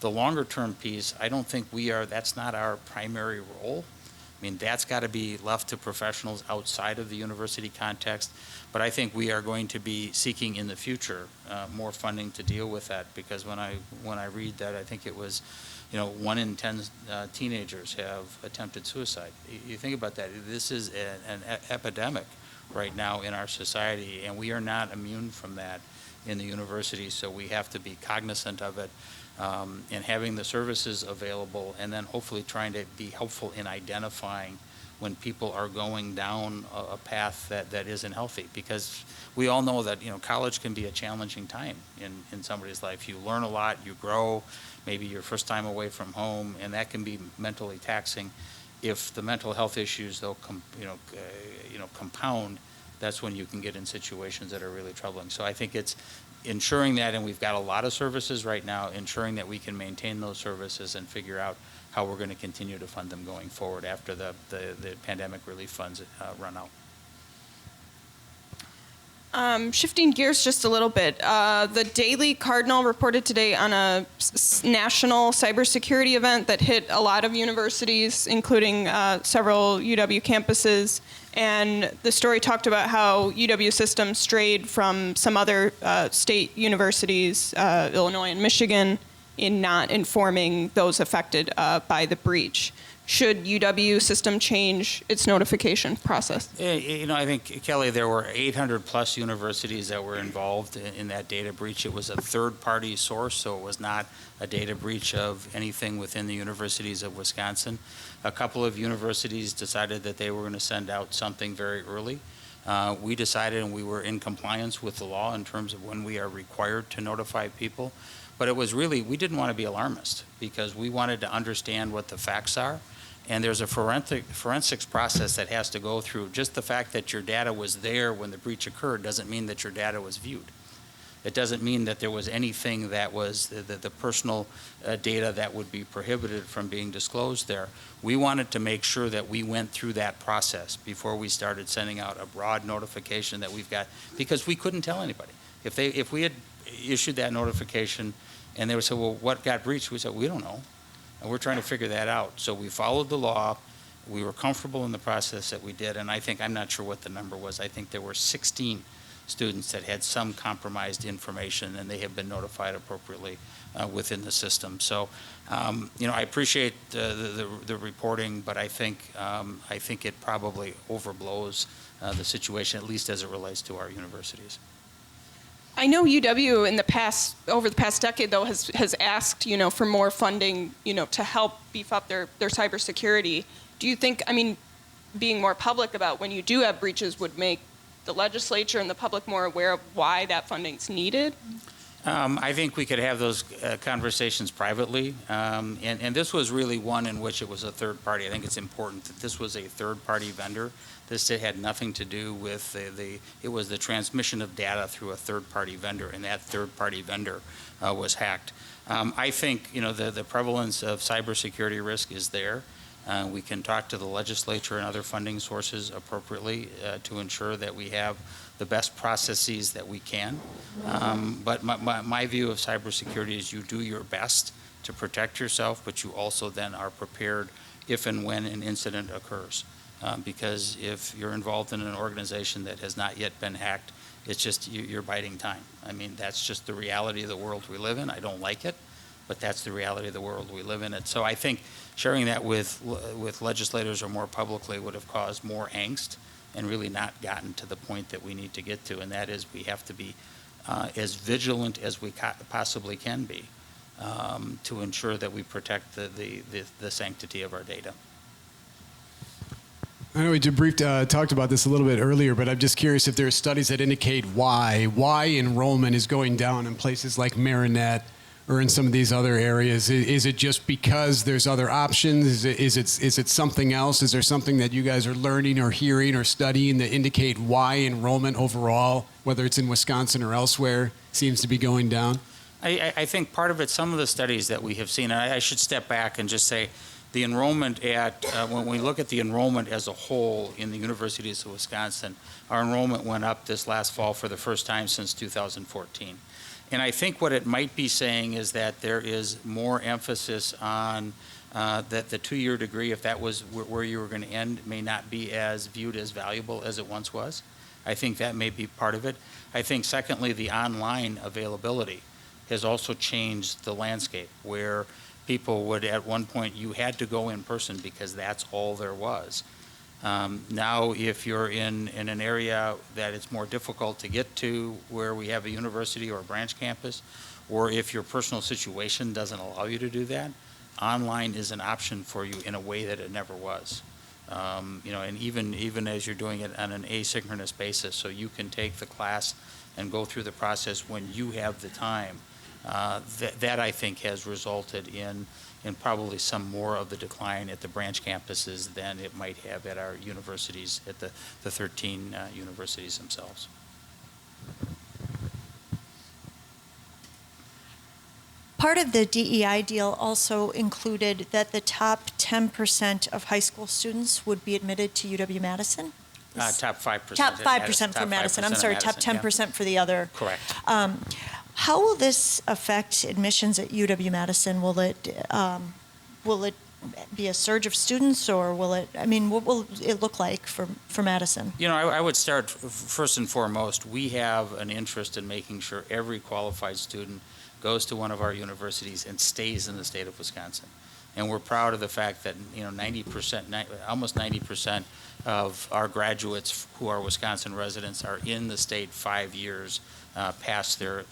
The longer-term piece, I don't think that's not our primary role. I mean, that's got to be left to professionals outside of the university context. But I think we are going to be seeking in the future more funding to deal with that, because when I read that, I think it was, 1 in 10 teenagers have attempted suicide. You think about that. This is an epidemic right now in our society, and we are not immune from that in the university. So we have to be cognizant of it. And having the services available, and then hopefully trying to be helpful in identifying when people are going down a path that isn't healthy. Because we all know that college can be a challenging time in somebody's life. You learn a lot, you grow, maybe your first time away from home, and that can be mentally taxing. If the mental health issues though compound, that's when you can get in situations that are really troubling. So I think it's ensuring that, and we've got a lot of services right now, ensuring that we can maintain those services and figure out how we're going to continue to fund them going forward after the pandemic relief funds run out. Shifting gears just a little bit, the Daily Cardinal reported today on a national cybersecurity event that hit a lot of universities, including several UW campuses. And the story talked about how UW systems strayed from some other state universities, Illinois and Michigan, in not informing those affected by the breach. should UW system change its notification process? I think, Kelly, there were 800 plus universities that were involved in that data breach. It was a third-party source, so it was not a data breach of anything within the universities of Wisconsin. A couple of universities decided that they were going to send out something very early. We decided, and we were in compliance with the law in terms of when we are required to notify people. But it was really, we didn't want to be alarmist because we wanted to understand what the facts are. And there's a forensics process that has to go through. Just the fact that your data was there when the breach occurred doesn't mean that your data was viewed. It doesn't mean that there was anything that was the personal data that would be prohibited from being disclosed there. We wanted to make sure that we went through that process before we started sending out a broad notification that we've got, because we couldn't tell anybody. If we had issued that notification and they would say, well, what got breached? We said, we don't know. And we're trying to figure that out. So we followed the law. We were comfortable in the process that we did. And I think, I'm not sure what the number was. I think there were 16 students that had some compromised information, and they have been notified appropriately within the system. So, I appreciate the reporting, but I think it probably overblows the situation, at least as it relates to our universities. I know UW over the past decade, though, has asked, for more funding, to help beef up their cybersecurity. Do you think, being more public about when you do have breaches would make the legislature and the public more aware of why that funding's needed? I think we could have those conversations privately, and this was really one in which it was a third party. I think it's important that this was a third party vendor. This had nothing to do with it was the transmission of data through a third party vendor, and that third party vendor was hacked. I think, the prevalence of cybersecurity risk is there. We can talk to the legislature and other funding sources appropriately to ensure that we have the best processes that we can. But my view of cybersecurity is you do your best to protect yourself, but you also then are prepared if and when an incident occurs. Because if you're involved in an organization that has not yet been hacked, it's just you're biding time. That's just the reality of the world we live in. I don't like it, but that's the reality of the world we live in. And so I think sharing that with legislators or more publicly would have caused more angst and really not gotten to the point that we need to get to, and that is we have to be as vigilant as we possibly can be to ensure that we protect the sanctity of our data. I know we talked about this a little bit earlier, but I'm just curious if there are studies that indicate why enrollment is going down in places like Maryann or in some of these other areas. Is it just because there's other options? Is it something else? Is there something that you guys are learning or hearing or studying that indicate why enrollment overall, whether it's in Wisconsin or elsewhere, seems to be going down? I think part of it, some of the studies that we have seen, and I should step back and just say, the enrollment when we look at the enrollment as a whole in the universities of Wisconsin, our enrollment went up this last fall for the first time since 2014. And I think what it might be saying is that there is more emphasis on that the two-year degree, if that was where you were going to end, may not be as viewed as valuable as it once was. I think that may be part of it. I think, secondly, the online availability has also changed the landscape, where people would, at one point, you had to go in person because that's all there was. Now, if you're in an area that it's more difficult to get to, where we have a university or a branch campus, or if your personal situation doesn't allow you to do that, online is an option for you in a way that it never was. And even as you're doing it on an asynchronous basis, so you can take the class and go through the process when you have the time. That I think has resulted in probably some more of the decline at the branch campuses than it might have at our universities, at the 13 universities themselves. Part of the DEI deal also included that the top 10% of high school students would be admitted to UW-Madison? Top 5%. Top 5% for Madison. I'm sorry, top 10% for the other. Correct. How will this affect admissions at UW-Madison? Will it be a surge of students, or will it? What will it look like for Madison? I would start first and foremost. We have an interest in making sure every qualified student goes to one of our universities and stays in the state of Wisconsin. And we're proud of the fact that, 90%, almost 90% of our graduates who are Wisconsin residents are in the state 5 years past their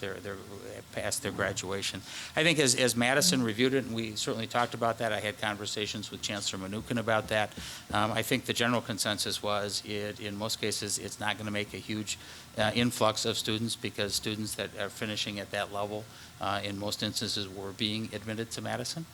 graduation. I think as Madison reviewed it, and we certainly talked about that, I had conversations with Chancellor Mnuchin about that. I think the general consensus was in most cases it's not going to make a huge influx of students, because students that are finishing at that level in most instances were being admitted to Madison.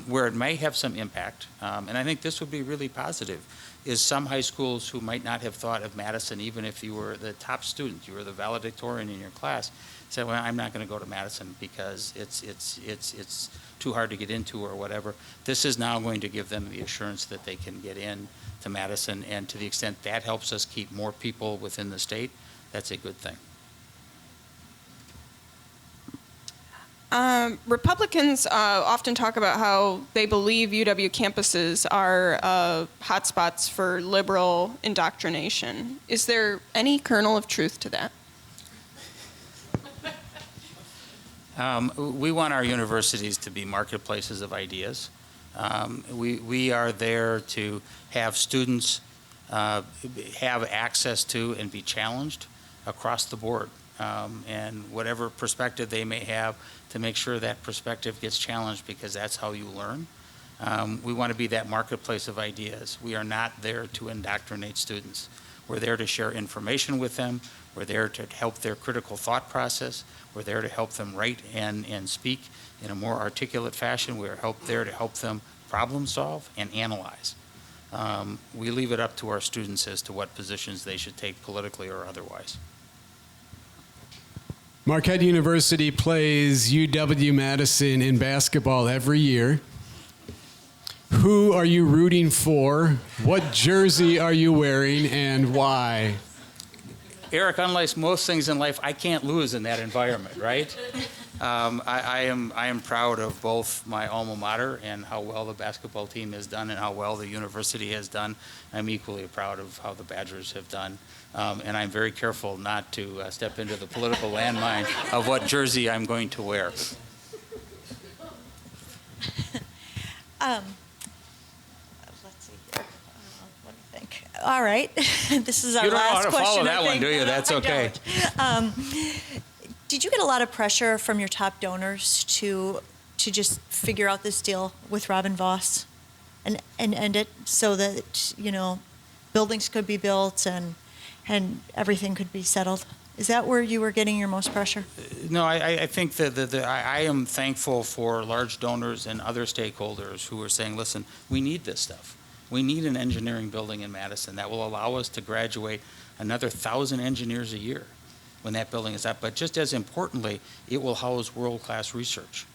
Where it may have some impact, and I think this would be really positive, is some high schools who might not have thought of Madison, even if you were the top student, you were the valedictorian in your class, said, well, I'm not going to go to Madison because it's too hard to get into or whatever. This is now going to give them the assurance that they can get in to Madison, and to the extent that helps us keep more people within the state, that's a good thing. Republicans often talk about how they believe UW campuses are hotspots for liberal indoctrination. Is there any kernel of truth to that? We want our universities to be marketplaces of ideas. We are there to have students have access to and be challenged across the board. And whatever perspective they may have, to make sure that perspective gets challenged, because that's how you learn. We want to be that marketplace of ideas. We are not there to indoctrinate students. We're there to share information with them. We're there to help their critical thought process. We're there to help them write and speak in a more articulate fashion. We're there to help them problem solve and analyze. We leave it up to our students as to what positions they should take politically or otherwise. Marquette University plays UW-Madison in basketball every year. Who are you rooting for? What jersey are you wearing, and why? Erik, unlike most things in life, I can't lose in that environment, right? I am proud of both my alma mater and how well the basketball team has done and how well the university has done. I'm equally proud of how the Badgers have done. And I'm very careful not to step into the political landmine of what jersey I'm going to wear. Let's see here. Let me think. All right. This is our You don't know last how to question. follow that I one, think. do you? That's I okay. don't. Did you get a lot of pressure from your top donors to just figure out this deal with Robin Voss and end it so that, buildings could be built and everything could be settled? Is that where you were getting your most pressure? No, I think that I am thankful for large donors and other stakeholders who are saying, listen, we need this stuff. We need an engineering building in Madison that will allow us to graduate another 1,000 engineers a year when that building is up. But just as importantly, it will house world-class research.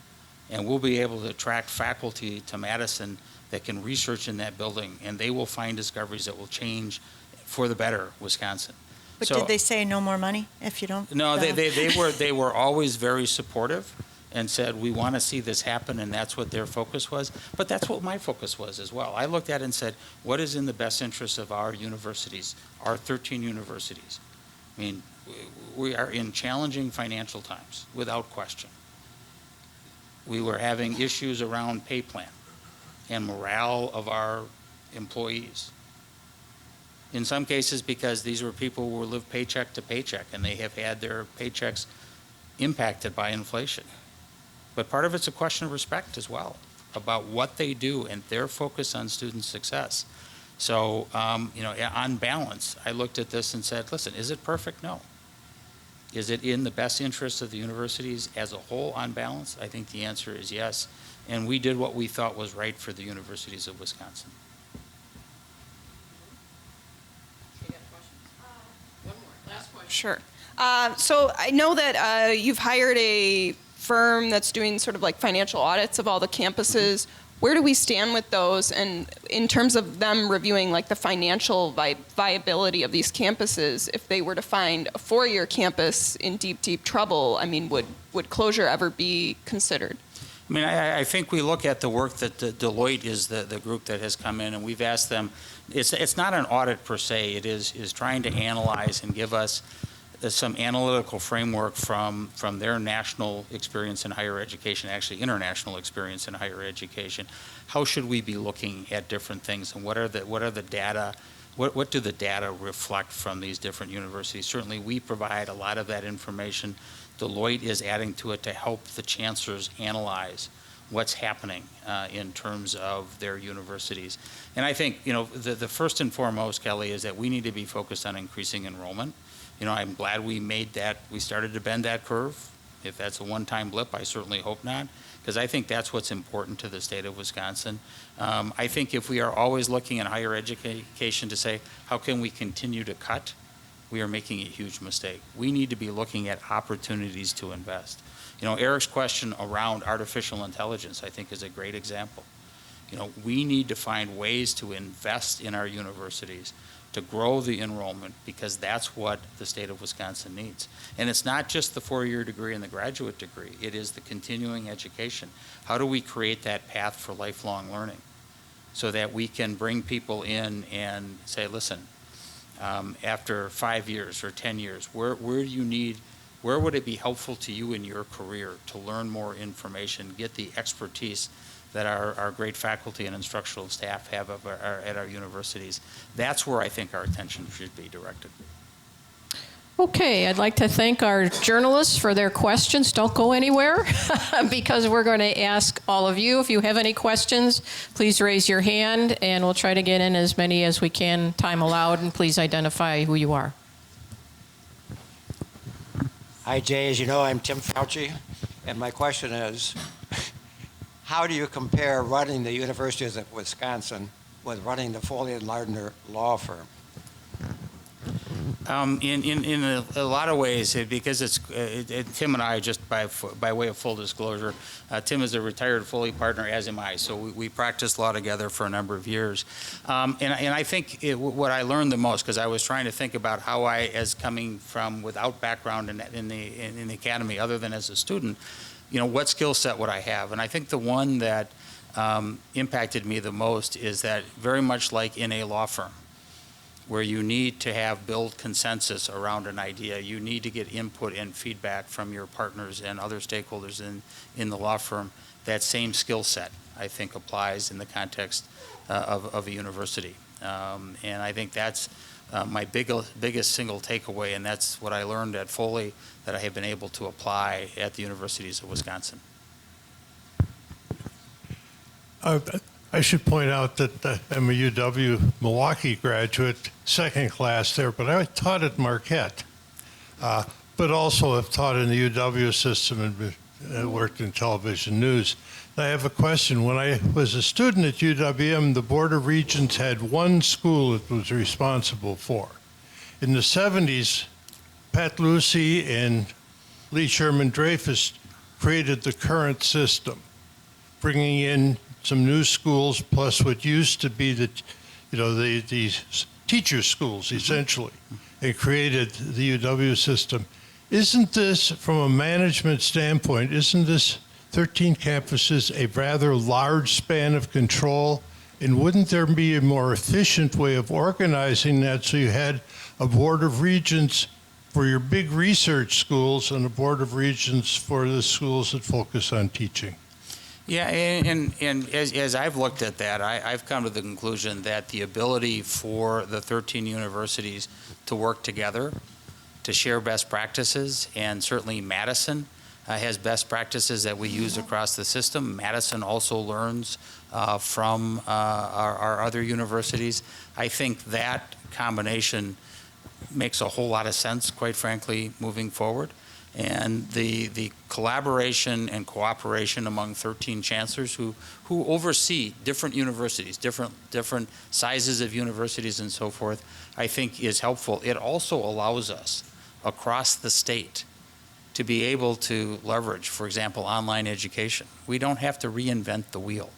And we'll be able to attract faculty to Madison that can research in that building, and they will find discoveries that will change for the better Wisconsin. But did they say no more money if you don't? No, they were always very supportive and said, we want to see this happen, and that's what their focus was. But that's what my focus was as well. I looked at it and said, what is in the best interest of our universities, our 13 universities? I mean, we are in challenging financial times, without question. We were having issues around pay plan and morale of our employees. In some cases, because these were people who live paycheck to paycheck, and they have had their paychecks impacted by inflation. But part of it's a question of respect as well, about what they do and their focus on student success. So, on balance, I looked at this and said, listen, is it perfect? No. Is it in the best interest of the universities as a whole on balance? I think the answer is yes. And we did what we thought was right for the universities of Wisconsin. Sure. So I know that you've hired a firm that's doing sort of like financial audits of all the campuses. Where do we stand with those? And in terms of them reviewing like the financial viability of these campuses, if they were to find a four-year campus in deep, deep trouble, I mean, would closure ever be considered? I mean, I think we look at the work that Deloitte is the group that has come in, and we've asked them, it's not an audit per se, it is trying to analyze and give us some analytical framework from their national experience in higher education, actually international experience in higher education. How should we be looking at different things, and what are the data? What do the data reflect from these different universities? Certainly, we provide a lot of that information. Deloitte is adding to it to help the chancellors analyze what's happening in terms of their universities. And I think, the first and foremost, Kelly, is that we need to be focused on increasing enrollment. I'm glad we started to bend that curve. If that's a one-time blip, I certainly hope not, because I think that's what's important to the state of Wisconsin. I think if we are always looking at higher education to say, how can we continue to cut, we are making a huge mistake. We need to be looking at opportunities to invest. Erik's question around artificial intelligence, I think, is a great example. We need to find ways to invest in our universities to grow the enrollment, because that's what the state of Wisconsin needs. And it's not just the four-year degree and the graduate degree, it is the continuing education. How do we create that path for lifelong learning so that we can bring people in and say, listen, after 5 years or 10 years, where would it be helpful to you in your career to learn more information, get the expertise that our great faculty and instructional staff have at our universities? That's where I think our attention should be directed. Okay, I'd like to thank our journalists for their questions. Don't go anywhere because we're going to ask all of you. If you have any questions, please raise your hand and we'll try to get in as many as we can, time allowed, and please identify who you are. Hi, Jay. As you know, I'm Tim Fauci, and my question is, how do you compare running the Universities of Wisconsin with running the Foley and Lardner law firm? In a lot of ways, because Tim and I, just by way of full disclosure, Tim is a retired Foley partner, as am I, so we practiced law together for a number of years. And I think what I learned the most, because I was trying to think about how I, as coming from without background in the academy, other than as a student, what skill set would I have? And I think the one that impacted me the most is that, very much like in a law firm, where you need to build consensus around an idea, you need to get input and feedback from your partners and other stakeholders in the law firm. That same skill set, I think, applies in the context of a university. And I think that's my biggest single takeaway, and that's what I learned at Foley that I have been able to apply at the universities of Wisconsin. I should point out that I'm a UW Milwaukee graduate, second class there, but I taught at Marquette, but also have taught in the UW system and worked in television news. I have a question. When I was a student at UWM, the Board of Regents had one school it was responsible for. In the 70s, Pat Lucy and Lee Sherman Dreyfus created the current system, bringing in some new schools plus what used to be the teacher schools, essentially, and created the UW system. Isn't this, from a management standpoint, isn't this 13 campuses a rather large span of control? And wouldn't there be a more efficient way of organizing that so you had a Board of Regents for your big research schools and a Board of Regents for the schools that focus on teaching? Yeah, and as I've looked at that, I've come to the conclusion that the ability for the 13 universities to work together, to share best practices, and certainly Madison has best practices that we use across the system. Madison also learns from our other universities. I think that combination makes a whole lot of sense, quite frankly, moving forward. And the collaboration and cooperation among 13 chancellors who oversee different universities, different sizes of universities and so forth, I think is helpful. It also allows us across the state to be able to leverage, for example, online education. We don't have to reinvent the wheel.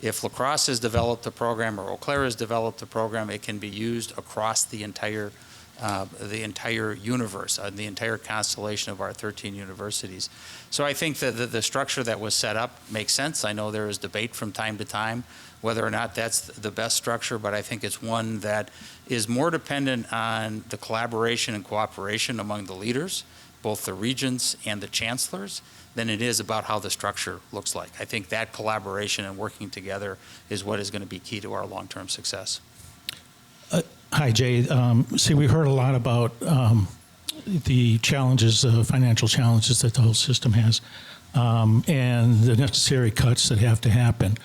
If La Crosse has developed a program or Eau Claire has developed a program, it can be used across the entire the entire universe, the entire constellation of our 13 universities. So I think that the structure that was set up makes sense. I know there is debate from time to time whether or not that's the best structure, but I think it's one that is more dependent on the collaboration and cooperation among the leaders, both the regents and the chancellors, than it is about how the structure looks like. I think that collaboration and working together is what is going to be key to our long-term success. Hi, Jay. See, we heard a lot about the challenges, financial challenges that the whole system has, and the necessary cuts that have to happen.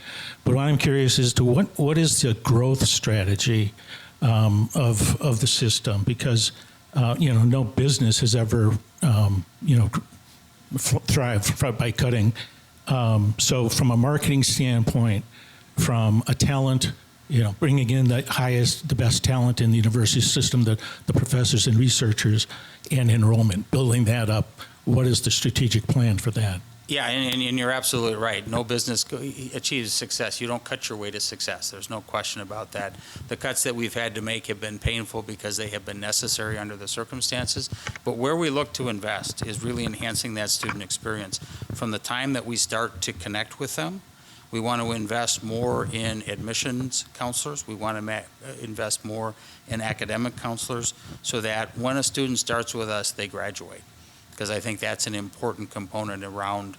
But what I'm curious is to what is the growth strategy of the system? Because no business has ever thrived by cutting. So from a marketing standpoint, from a talent, bringing in the best talent in the university system, the professors and researchers, and enrollment, building that up. What is the strategic plan for that? Yeah, and you're absolutely right. No business achieves success. You don't cut your way to success. There's no question about that. The cuts that we've had to make have been painful because they have been necessary under the circumstances. But where we look to invest is really enhancing that student experience. From the time that we start to connect with them, we want to invest more in admissions counselors. We want to invest more in academic counselors so that when a student starts with us, they graduate, because I think that's an important component around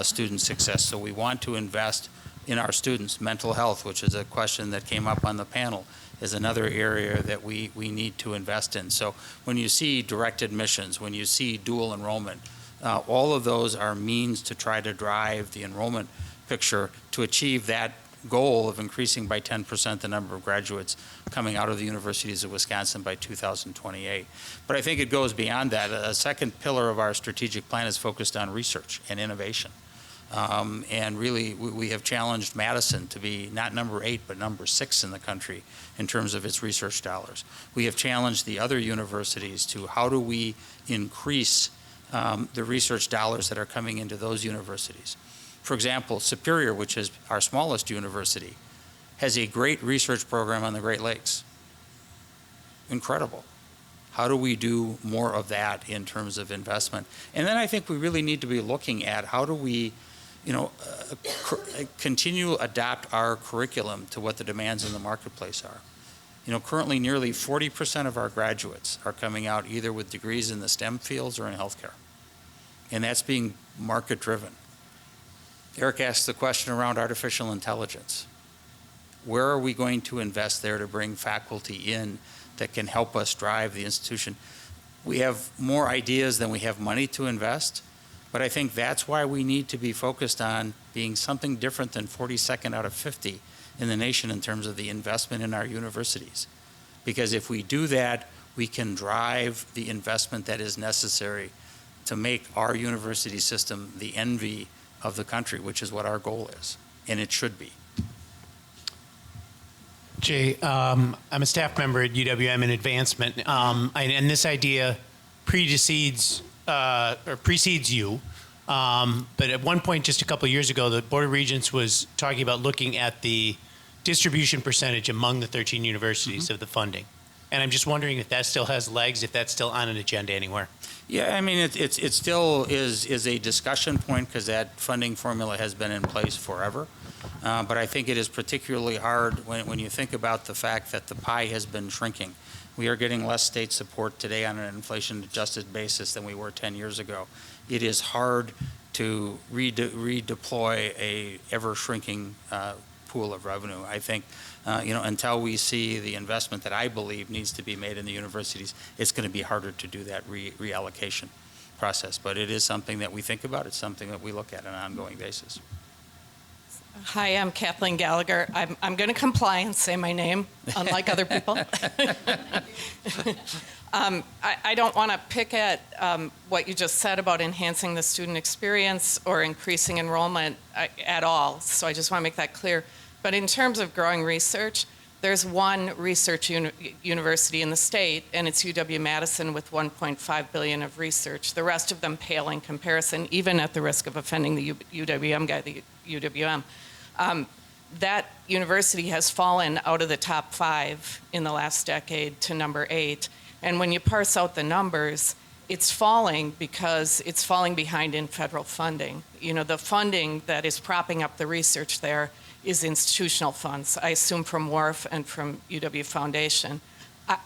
student success. So we want to invest in our students. Mental health, which is a question that came up on the panel, is another area that we need to invest in. So when you see direct admissions, when you see dual enrollment, all of those are means to try to drive the enrollment picture to achieve that goal of increasing by 10% the number of graduates coming out of the universities of Wisconsin by 2028. But I think it goes beyond that. A second pillar of our strategic plan is focused on research and innovation. And really, we have challenged Madison to be not number 8, but number 6 in the country in terms of its research dollars. We have challenged the other universities to how do we increase the research dollars that are coming into those universities. For example, Superior, which is our smallest university, has a great research program on the Great Lakes. Incredible. How do we do more of that in terms of investment? And then I think we really need to be looking at how do we, continue to adapt our curriculum to what the demands in the marketplace are. Currently nearly 40% of our graduates are coming out either with degrees in the STEM fields or in healthcare. And that's being market driven. Erik asked the question around artificial intelligence. Where are we going to invest there to bring faculty in that can help us drive the institution? We have more ideas than we have money to invest, but I think that's why we need to be focused on being something different than 42nd out of 50 in the nation in terms of the investment in our universities. Because if we do that, we can drive the investment that is necessary to make our university system the envy of the country, which is what our goal is, and it should be. Jay, I'm a staff member at UWM in advancement, and this idea precedes you. But at one point, just a couple of years ago, the Board of Regents was talking about looking at the distribution percentage among the 13 universities of the funding. And I'm just wondering if that still has legs, if that's still on an agenda anywhere. Yeah, I mean, it still is a discussion point because that funding formula has been in place forever. But I think it is particularly hard when you think about the fact that the pie has been shrinking. We are getting less state support today on an inflation-adjusted basis than we were 10 years ago. It is hard to redeploy a ever-shrinking pool of revenue. I think, until we see the investment that I believe needs to be made in the universities, it's going to be harder to do that reallocation process. But it is something that we think about. It's something that we look at on an ongoing basis. Hi, I'm Kathleen Gallagher. I'm going to comply and say my name, unlike other people. I don't want to pick at what you just said about enhancing the student experience or increasing enrollment at all, so I just want to make that clear. But in terms of growing research, there's one research university in the state, and it's UW-Madison with $1.5 billion of research. The rest of them pale in comparison, even at the risk of offending the UWM guy, the UWM. That university has fallen out of the top 5 in the last decade to number 8. And when you parse out the numbers, it's falling because it's falling behind in federal funding. You know, the funding that is propping up the research there is institutional funds, I assume from WARF and from UW Foundation.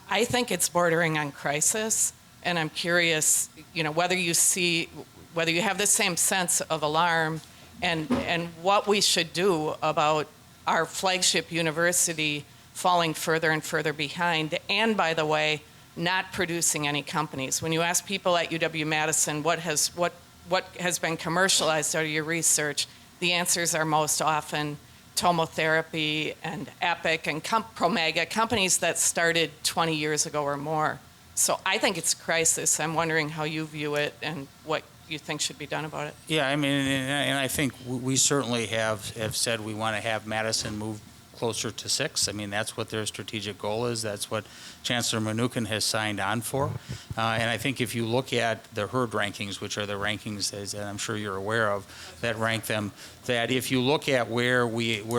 I think it's bordering on crisis, and I'm curious, you know, whether you have the same sense of alarm and what we should do about our flagship university falling further and further behind, and by the way, not producing any companies. When you ask people at UW-Madison what has been commercialized out of your research, the answers are most often tomotherapy and Epic and Promega, companies that started 20 years ago or more. So I think it's a crisis. I'm wondering how you view it and what you think should be done about it. Yeah, I mean, and I think we certainly have said we want to have Madison move closer to 6. I mean, that's what their strategic goal is. That's what Chancellor Mnuchin has signed on for. And I think if you look at the HERD rankings, which are the rankings that I'm sure you're aware of, that rank them, that if you look at where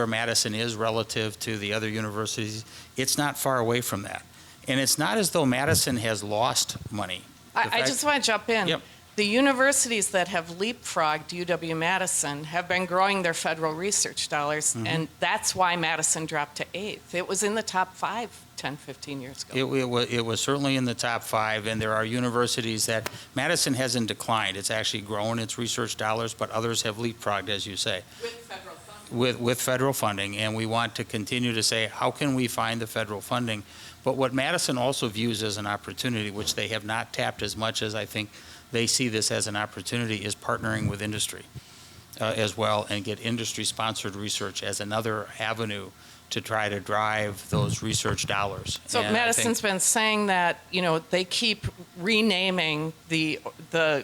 Madison is relative to the other universities, it's not far away from that. And it's not as though Madison has lost money. I just want to jump in. Yep. The universities that have leapfrogged UW-Madison have been growing their federal research dollars, and that's why Madison dropped to 8th. It was in the top 5 10, 15 years ago. It was certainly in the top 5, and there are universities that Madison hasn't declined. It's actually grown its research dollars, but others have leapfrogged, as you say. With federal funding. With federal funding, and we want to continue to say, how can we find the federal funding? But what Madison also views as an opportunity, which they have not tapped as much as I think they see this as an opportunity, is partnering with industry as well, and get industry-sponsored research as another avenue to try to drive those research dollars. So and Madison's been saying that, you know, they keep renaming the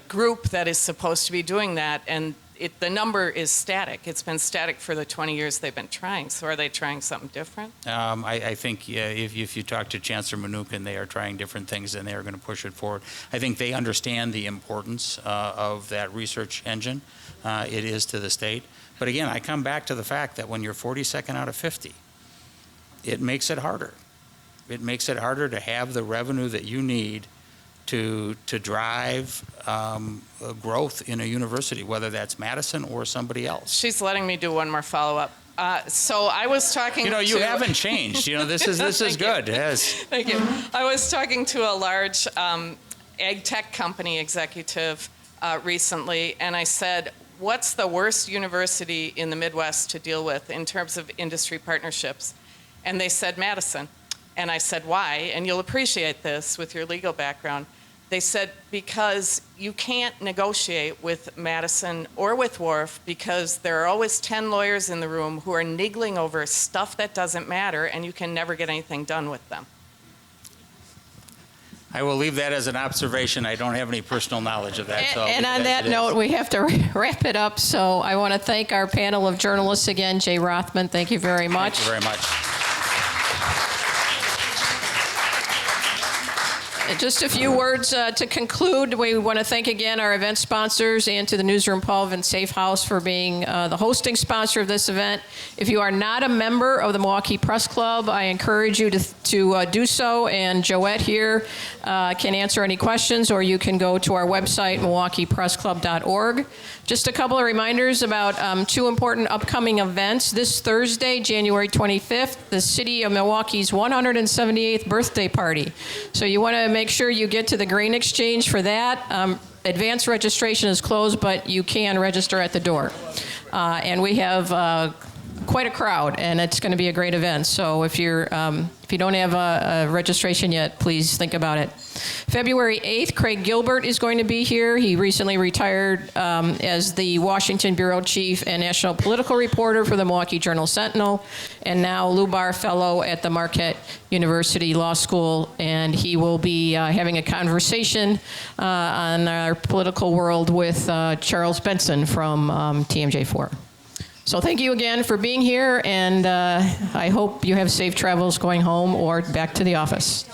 group that is supposed to be doing that, and the number is static. It's been static for the 20 years they've been trying. So are they trying something different? I think if you talk to Chancellor Mnuchin, they are trying different things, and they are going to push it forward. I think they understand the importance of that research engine. It is to the state. But again, I come back to the fact that when you're 42nd out of 50, it makes it harder. It makes it harder to have the revenue that you need to drive growth in a university, whether that's Madison or somebody else. She's letting me do one more follow-up. So I was talking to... You haven't changed. This is good. Yes. Thank you. I was talking to a large ag tech company executive recently, and I said, what's the worst university in the Midwest to deal with in terms of industry partnerships? And they said Madison. And I said, why? And you'll appreciate this with your legal background. They said, because you can't negotiate with Madison or with WARF because there are always 10 lawyers in the room who are niggling over stuff that doesn't matter, and you can never get anything done with them. I will leave that as an observation. I don't have any personal knowledge of that. And on that note, we have to wrap it up. So I want to thank our panel of journalists again. Jay Rothman, thank you very much. Thank you very much. Just a few words to conclude. We want to thank again our event sponsors and to the Newsroom Paul and Safe House for being the hosting sponsor of this event. If you are not a member of the Milwaukee Press Club, I encourage you to do so, and Joette here can answer any questions, or you can go to our website, milwaukeepressclub.org. Just a couple of reminders about 2 important upcoming events. This Thursday, January 25th, the City of Milwaukee's 178th birthday party. So you want to make sure you get to the Grain Exchange for that. Advanced registration is closed, but you can register at the door. And we have quite a crowd, and it's going to be a great event. So if you don't have a registration yet, please think about it. February 8th, Craig Gilbert is going to be here. He recently retired as the Washington Bureau Chief and National Political Reporter for the Milwaukee Journal-Sentinel, and now Lubar Fellow at the Marquette University Law School. And he will be having a conversation on our political world with Charles Benson from TMJ4. So thank you again for being here, and I hope you have safe travels going home or back to the office.